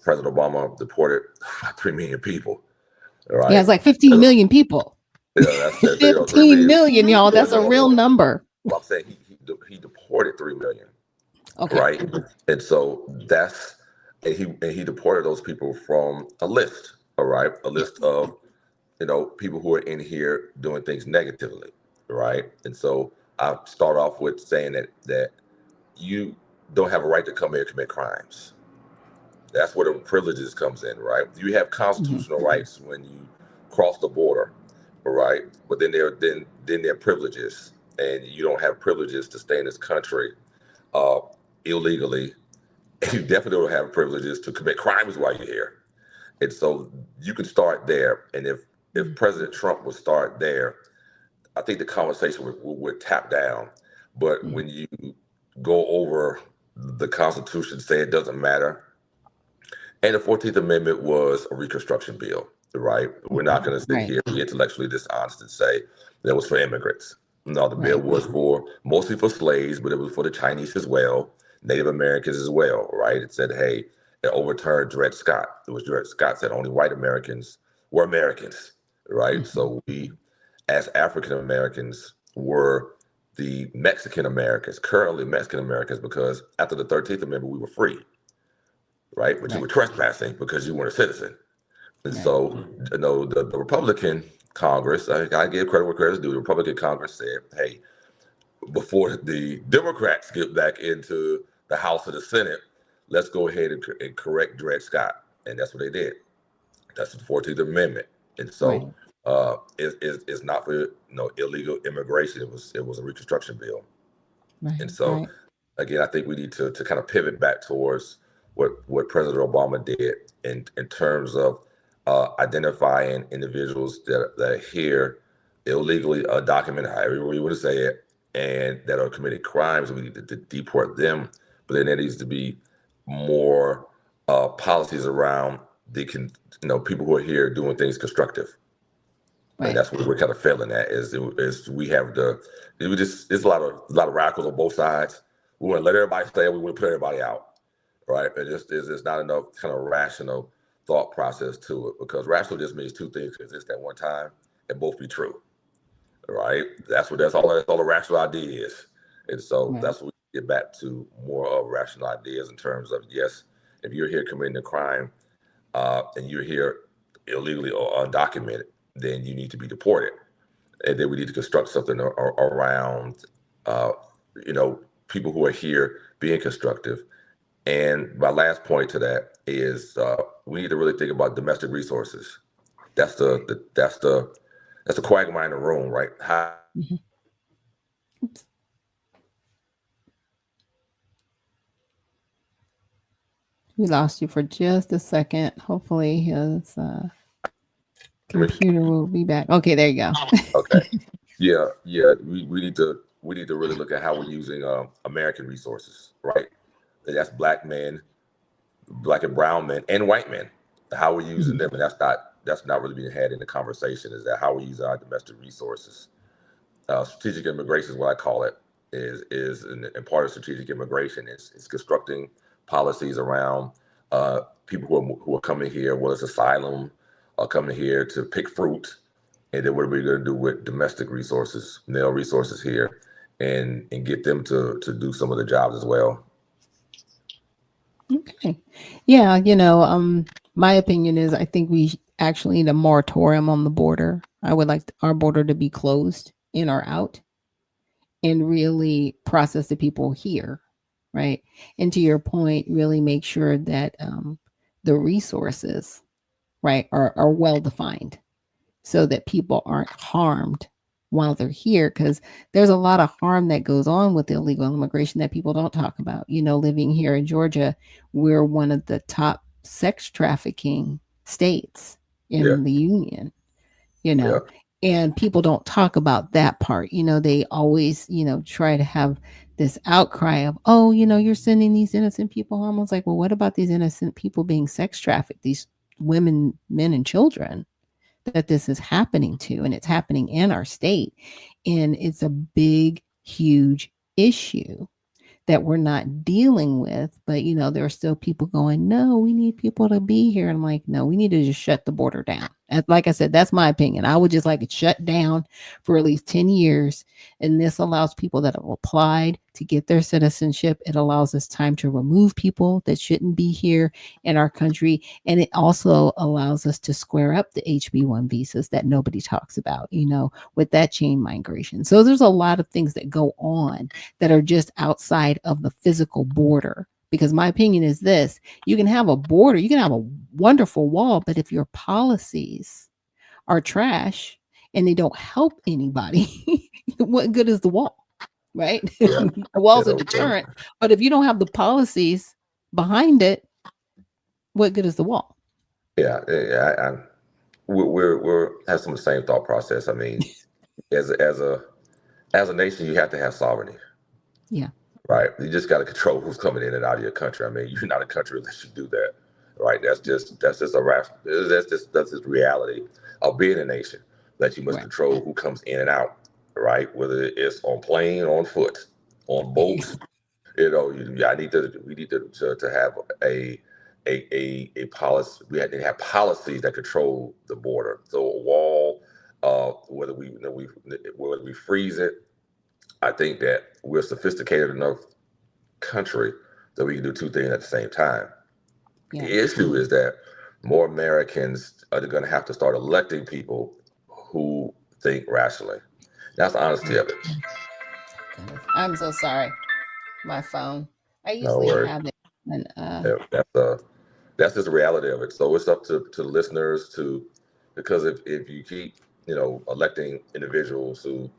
President Obama deported 3 million people. Right? Yeah, it's like 15 million people. Yeah, that's 15 million, y'all. That's a real number. Well, I'm saying he deported 3 million. Okay. Right? And so he deported those people from a list. All right, a list of people who are in here doing things negatively, right? And so I start off with saying that you don't have a right to come here and commit crimes. That's where the privileges comes in, right? You have constitutional rights when you cross the border, right? But then there are privileges, and you don't have privileges to stay in this country illegally you definitely don't have privileges to commit crimes while you're here. And so you can start there. And if President Trump would start there, I think the conversation would tap down. But when you go over the Constitution, say it doesn't matter, and the 14th Amendment was a Reconstruction bill, right? We're not going to sit here and be intellectually dishonest and say that was for immigrants. No, the bill was for mostly for slaves, but it was for the Chinese as well, Native Americans as well, right? It said, hey, it overturned Dred Scott. It was Dred Scott said only white Americans were Americans, right? So we, as African Americans, were the Mexican Americans, currently Mexican Americans, because after the 13th Amendment, we were free, right? But you were trespassing because you weren't a citizen. And so, the Republican Congress, I give credit where credit's due. The Republican Congress said, hey, before the Democrats get back into the House or the Senate, let's go ahead and correct Dred Scott. And that's what they did. That's the 14th Amendment. And so it's not for illegal immigration. It was a Reconstruction bill. And so, again, I think we need to kind of pivot back towards what President Obama did in terms of identifying individuals that are here illegally, documented, however we want to say it, and that are committing crimes. We need to deport them. But then there needs to be more policies around people who are here doing things constructive. And that's what we're kind of failing at. Is we have there's a lot of radicals on both sides. We want to let everybody stay. We want to put everybody out, right? And there's not enough kind of rational thought process to it, because rational just means two things exist at one time and both be true, right? That's all the rational idea is. And so that's what we get back to, more of rational ideas in terms of, yes, if you're here committing a crime and you're here illegally or undocumented, then you need to be deported. And then we need to construct something around, people who are here being constructive. And my last point to that is we need to really think about domestic resources. That's the quagmire in the room, right? Oops. We lost you for just a second. Hopefully his computer will be back. Okay, there you go. Okay. Yeah. We need to really look at how we're using American resources, right? And that's black men, black and brown men, and white men. How we're using them, and that's not really being had in the conversation. Is that how we use our domestic resources? Strategic immigration is what I call it. And part of strategic immigration is constructing policies around people who are coming here, whether it's asylum, or coming here to pick fruit, and then what are we going to do with domestic resources, male resources here, and get them to do some of the jobs as well. Okay. Yeah, my opinion is I think we actually need a moratorium on the border. I would like our border to be closed, in or out, and really process the people here, right? And to your point, really make sure that the resources, right, are well defined, so that people aren't harmed while they're here, because there's a lot of harm that goes on with illegal immigration that people don't talk about. Living here in Georgia, we're one of the top sex trafficking states in the union, and people don't talk about that part. They always, try to have this outcry of, oh, you're sending these innocent people home. I was like, well, what about these innocent people being sex trafficked, these women, men, and children that this is happening to, and it's happening in our state. And it's a big, huge issue that we're not dealing with. But, there are still people going, no, we need people to be here. And I'm like, no, we need to just shut the border down. And like I said, that's my opinion. I would just like it shut down for at least 10 years. And this allows people that have applied to get their citizenship. It allows us time to remove people that shouldn't be here in our country. And it also allows us to square up the HB1 visas that nobody talks about, with that chain migration. So there's a lot of things that go on that are just outside of the physical border. Because my opinion is this: you can have a border, you can have a wonderful wall, but if your policies are trash and they don't help anybody, what good is the wall, right? The wall's a deterrent, but if you don't have the policies behind it, what good is the wall? Yeah, we're have some of the same thought process. I mean, as a nation, you have to have sovereignty, Yeah. right? You just got to control who's coming in and out of your country. I mean, you're not a country unless you do that, right? That's just a that's just reality of being a nation, that you must Right. control who comes in and out, right? Whether it's on plane, on foot, on boat. I need to. We need to have a policy. We had to have policies that control the border. So a wall, whether whether we freeze it, I think that we're a sophisticated enough country that we can do two things at the same time. Yeah. The issue is that more Americans are going to have to start electing people who think rationally. That's the honesty of it. Goodness. I'm so sorry. My phone. I No usually worries. have it. And Yeah, that's just the reality of it. So it's up to listeners to, because if you keep electing individuals who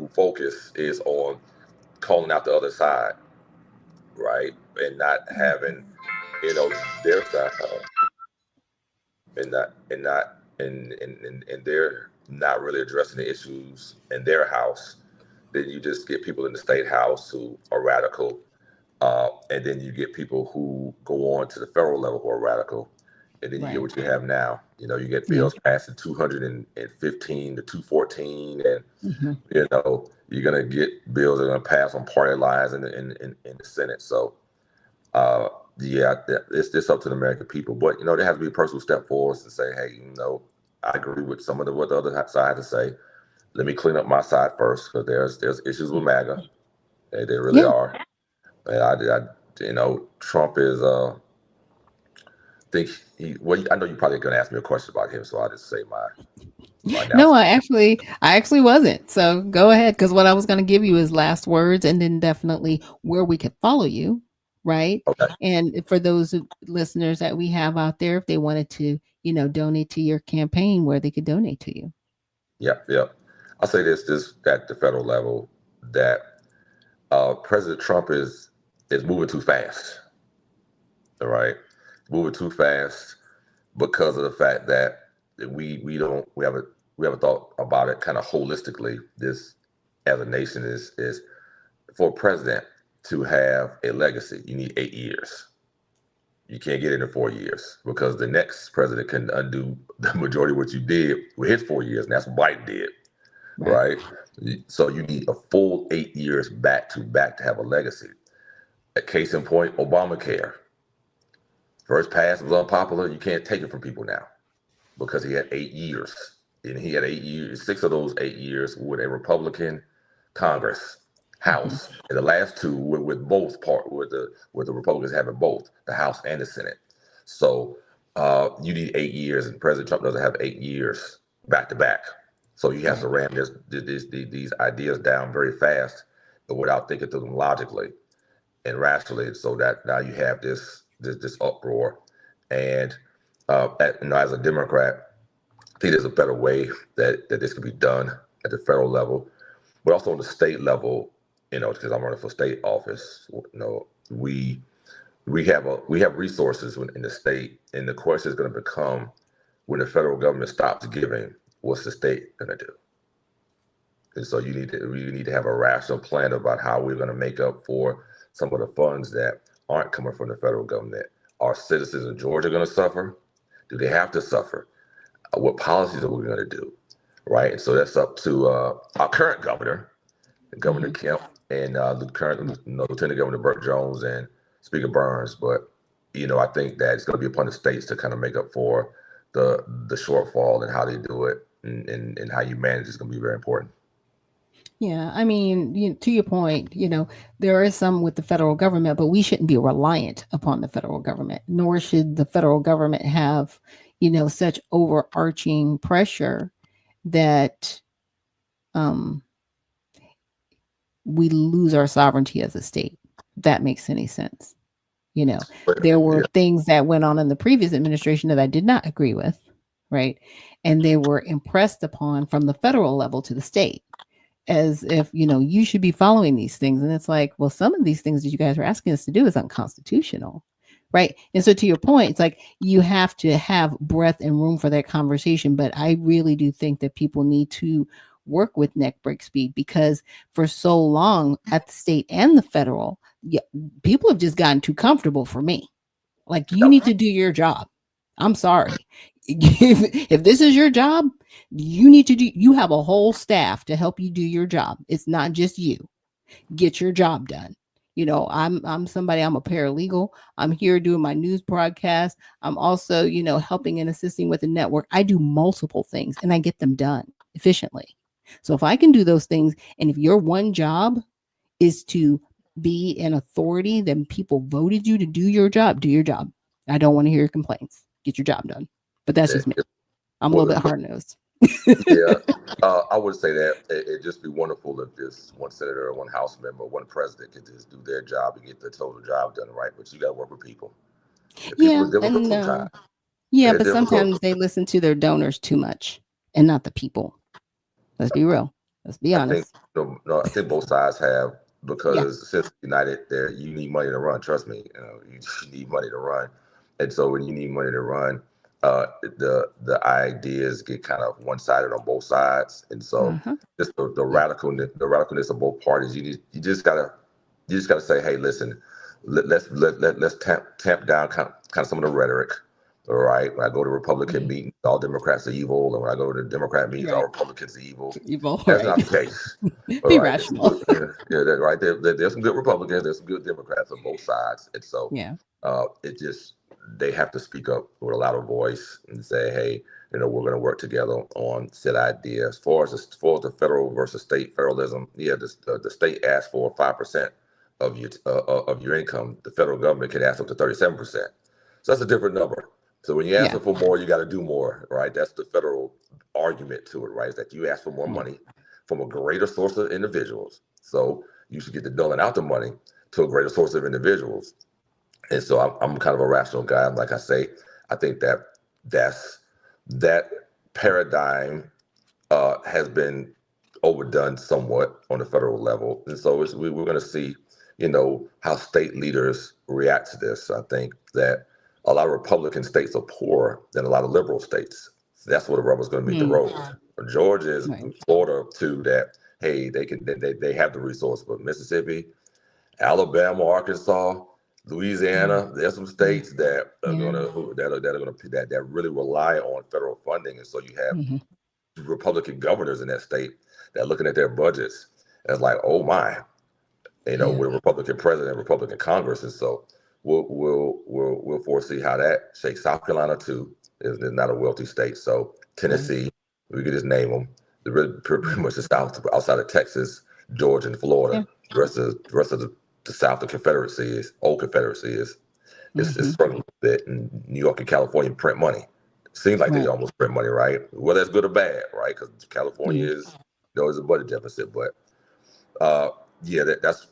focus is on calling out the other side, right, and not having their side, and they're not really addressing the issues in their house, then you just get people in the state house who are radical. And then you get people who go on to the federal level who are radical. And then you get right. what you have now. You get Yeah. bills passing 215 to 214. And, Hmm. you're going to get bills that are going to pass on party lines in the Senate. So, it's just up to the American people. But, there has to be a person who step forward and say, hey, I agree with some of what the other side had to say. Let me clean up my side first, because there's issues with MAGA. They really Yeah. are. And Trump is. Think he. Well, I know you're probably going to ask me a question about him, so I'll just say my No, announcement. I actually wasn't. So go ahead, because what I was going to give you is last words, and then definitely where we could follow you, right? Okay. And for those listeners that we have out there, if they wanted to, donate to your campaign, where they could donate to you. Yeah. I'll say this at the federal level, that President Trump is moving too fast. All right, moving too fast because of the fact that we haven't thought about it kind of holistically. This, as a nation, is for a president to have a legacy, you need 8 years. You can't get it in 4 years, because the next president can undo the majority of what you did with his 4 years, and that's what Biden did, right? So you need a full 8 years back to back to have a legacy. A case in point, Obamacare. First pass was unpopular. You can't take it from people now, because he had 8 years. And he had 8 years, 6 of those 8 years with a Republican Congress, House, and the last two were with the Republicans having both the House and the Senate. So you need 8 years, and President Trump doesn't have 8 years back to back. So you have to ram these ideas down very fast, but without thinking through them logically and rationally. So that now you have this uproar. And as a Democrat, I think there's a better way that this could be done at the federal level, but also on the state level. Because I'm running for state office. We have resources in the state, and the question is going to become, when the federal government stops giving, what's the state going to do? And so you need to have a rational plan about how we're going to make up for some of the funds that aren't coming from the federal government. Are citizens in Georgia going to suffer? Do they have to suffer? What policies are we going to do? Right. And so that's up to our current governor, Governor Kemp, and the current Lieutenant Governor Burke Jones and Speaker Burns. But I think that it's going to be upon the states to kind of make up for the shortfall, and how they do it, and how you manage is going to be very important. Yeah, I mean, to your point, there is some with the federal government, but we shouldn't be reliant upon the federal government, nor should the federal government have, such overarching pressure that we lose our sovereignty as a state. If that makes any sense. There were things that went on in the previous administration that I did not agree with, right? And they were impressed upon from the federal level to the state. as if, you should be following these things. And it's like, well, some of these things that you guys are asking us to do is unconstitutional. Right. And so to your point, it's like you have to have breadth and room for that conversation. But I really do think that people need to work with neck break speed, because for so long at the state and the federal, yeah, people have just gotten too comfortable for me. Like, you need to do your job. I'm sorry. If this is your job, you have a whole staff to help you do your job. It's not just you. Get your job done. I'm somebody, I'm a paralegal. I'm here doing my news broadcast. I'm also, helping and assisting with the network. I do multiple things and I get them done efficiently. So if I can do those things, and if your one job is to be an authority, then people voted you to do your job. Do your job. I don't want to hear your complaints. Get your job done. But that's just me. I'm a little bit hard nosed. Yeah, I would say that it'd just be wonderful if just one senator, one House member, one president could just do their job and get the total job done, right? But you got to work with people. And people Yeah, are difficult and sometimes. yeah, They're but sometimes difficult. they listen to their donors too much and not the people. Let's be real. Let's be I think honest. no, I think both sides have, Yeah. because since United, there you need money to run. Trust me, you need money to run, and so when you need money to run, the ideas get kind of one sided on both sides, and so Uh-huh. just the Yeah. radicalness of both parties. You just gotta say, hey, listen, let's tamp down kind of some of the rhetoric. All right. When I go to Republican meetings, all Democrats are evil, and when I go to Democrat meetings, all Right. Republicans are evil. Evil. That's Right. not the case. All Be right. rational. Right there's some good Republicans, there's some good Democrats on both sides, and so Yeah. it just they have to speak up with a louder voice and say, hey, we're going to work together on said idea. As far as the federal versus state federalism, yeah, the state asks for 5% of your income. The federal government can ask up to 37%. So that's a different number. So when you ask Yeah. for more, you got to do more, right? That's the federal argument to it, right? Is that you ask for more Yeah. money from a greater source of individuals. So you should get the doling out the money to a greater source of individuals. And so I'm kind of a rational guy. Like I say, I think that paradigm has been overdone somewhat on the federal level, and so we're going to see, how state leaders react to this. I think that a lot of Republican states are poorer than a lot of liberal states. So that's where the rubber's going to meet the Mm. road. Georgia is Right. Florida too. That hey, they have the resource, but Mississippi, Alabama, Arkansas, Mm. Louisiana. There's some Yeah. states that are Yeah. that really rely on federal funding, and so you have Hmm. Republican governors in that state that are looking at their budgets and it's like, oh my, Yeah. with a Republican president, Republican Congress, and so we'll foresee how that shakes. South Carolina too is not a wealthy state, so Right. Tennessee, we could just name them. Pretty Mm. much the South outside of Texas, Georgia, and Florida. Yeah. The rest of the South, the Confederacy is old Confederacy is Hmm. struggling a bit, and New York and California print money. Seems like they Right. almost print money, right? Whether that's good or bad, right? Because California Mm. is a budget deficit, but uh, yeah, that's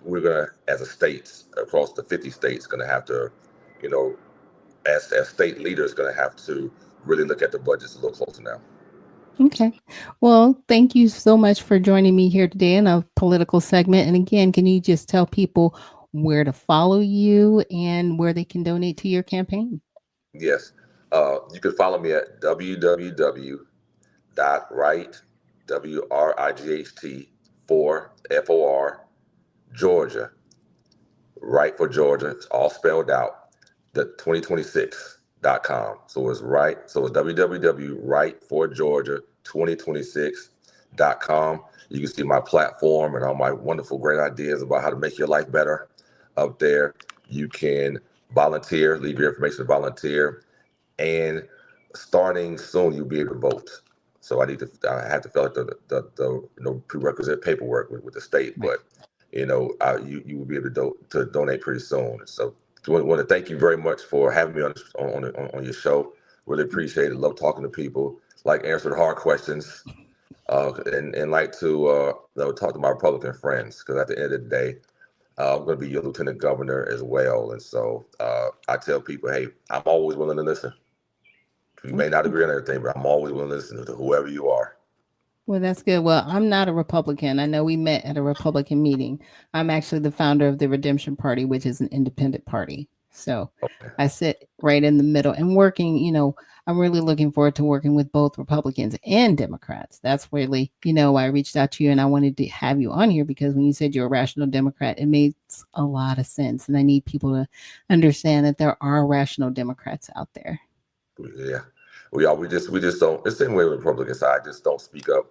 we're gonna as a states across the 50 states gonna have to, you know, as state leaders gonna have to really look at the budgets a little closer now. Okay. Well, thank you so much for joining me here today in a political segment. And again, can you just tell people where to follow you and where they can donate to your campaign? Yes, you can follow me at www.right WRIGHT for Georgia, right for Georgia. It's all spelled out. The 2026.com. So it's right. So it's www.rightforgeorgia2026.com. You can see my platform and all my wonderful, great ideas about how to make your life better up there. You can volunteer, leave your information to volunteer, and starting soon, you'll be able to vote. So I have to fill out the prerequisite paperwork with the state, Right. but you will be able to donate pretty soon. So I want to thank you very much for having me on your show. Really appreciate it. Love talking to people. Like answering hard questions, and like to talk to my Republican friends, because at the end of the day, I'm going to be your lieutenant governor as well. And so I tell people, hey, I'm always willing to listen. We may not Okay. agree on everything, but I'm always willing to listen to whoever you are. Well, that's good. Well, I'm not a Republican. I know we met at a Republican meeting. I'm actually the founder of the Redemption Party, which is an independent party. So Okay. I sit right in the middle and working, I'm really looking forward to working with both Republicans and Democrats. That's really, I reached out to you and I wanted to have you on here because when you said you're a rational Democrat, it makes a lot of sense. And I need people to understand that there are rational Democrats out there. Yeah, we just don't. It's the same way with Republican side. Just don't speak up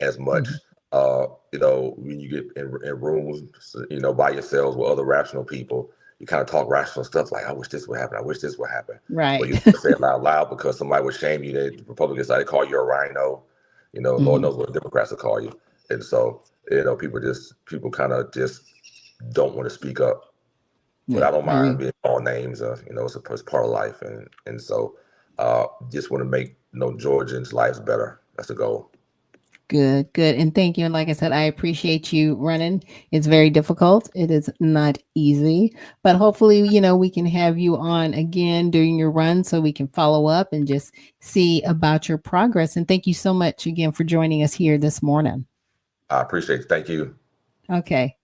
as much. Mhm. When you get in rooms, by yourselves with other rational people, you kind of talk rational stuff like, "I wish this would happen. I wish this would happen," but Right. you never say it out loud because somebody would shame you. That the Republican side call you a rhino. Lord Mhm. knows what the Democrats will call you, and so people kind of just don't want to speak up. But Yeah, I don't I mind agree. being all names. It's part of life, and so just want to make Georgians' lives better. That's the goal. Good, good. And thank you. And like I said, I appreciate you running. It's very difficult. It is not easy, but hopefully, we can have you on again during your run so we can follow up and just see about your progress. And thank you so much again for joining us here this morning. I appreciate it. Thank you. Okay.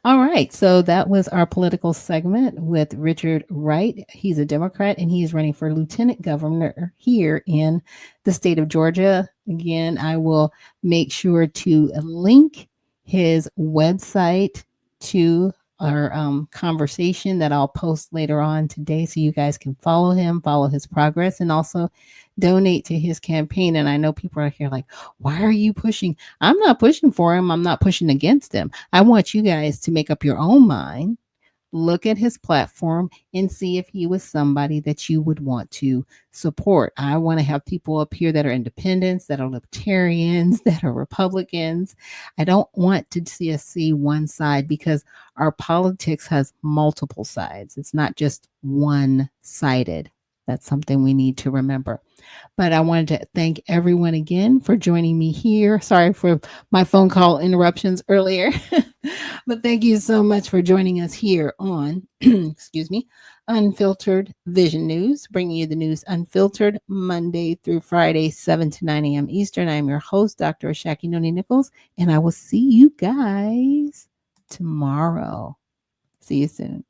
All right. So that was our political segment with Richard Wright. He's a Democrat and he is running for lieutenant governor here in the state of Georgia. Again, I will make sure to link his website to our conversation that I'll post later on today so you guys can follow him, follow his progress, and also donate to his campaign. And I know people are here like, why are you pushing? I'm not pushing for him. I'm not pushing against him. I want you guys to make up your own mind, look at his platform, and see if he was somebody that you would want to support. I want to have people up here that are independents, that are libertarians, that are Republicans. I don't want to see us see one side because our politics has multiple sides. It's not just one sided. That's something we need to remember. But I wanted to thank everyone again for joining me here. Sorry for my phone call interruptions earlier. But thank you so much for joining us here on, excuse me, Unfiltered Vision News, bringing you the news unfiltered Monday through Friday, 7 to 9 a.m. Eastern. I'm your host, Dr. Ashaki Noni Nichols, and I will see you guys tomorrow. See you soon.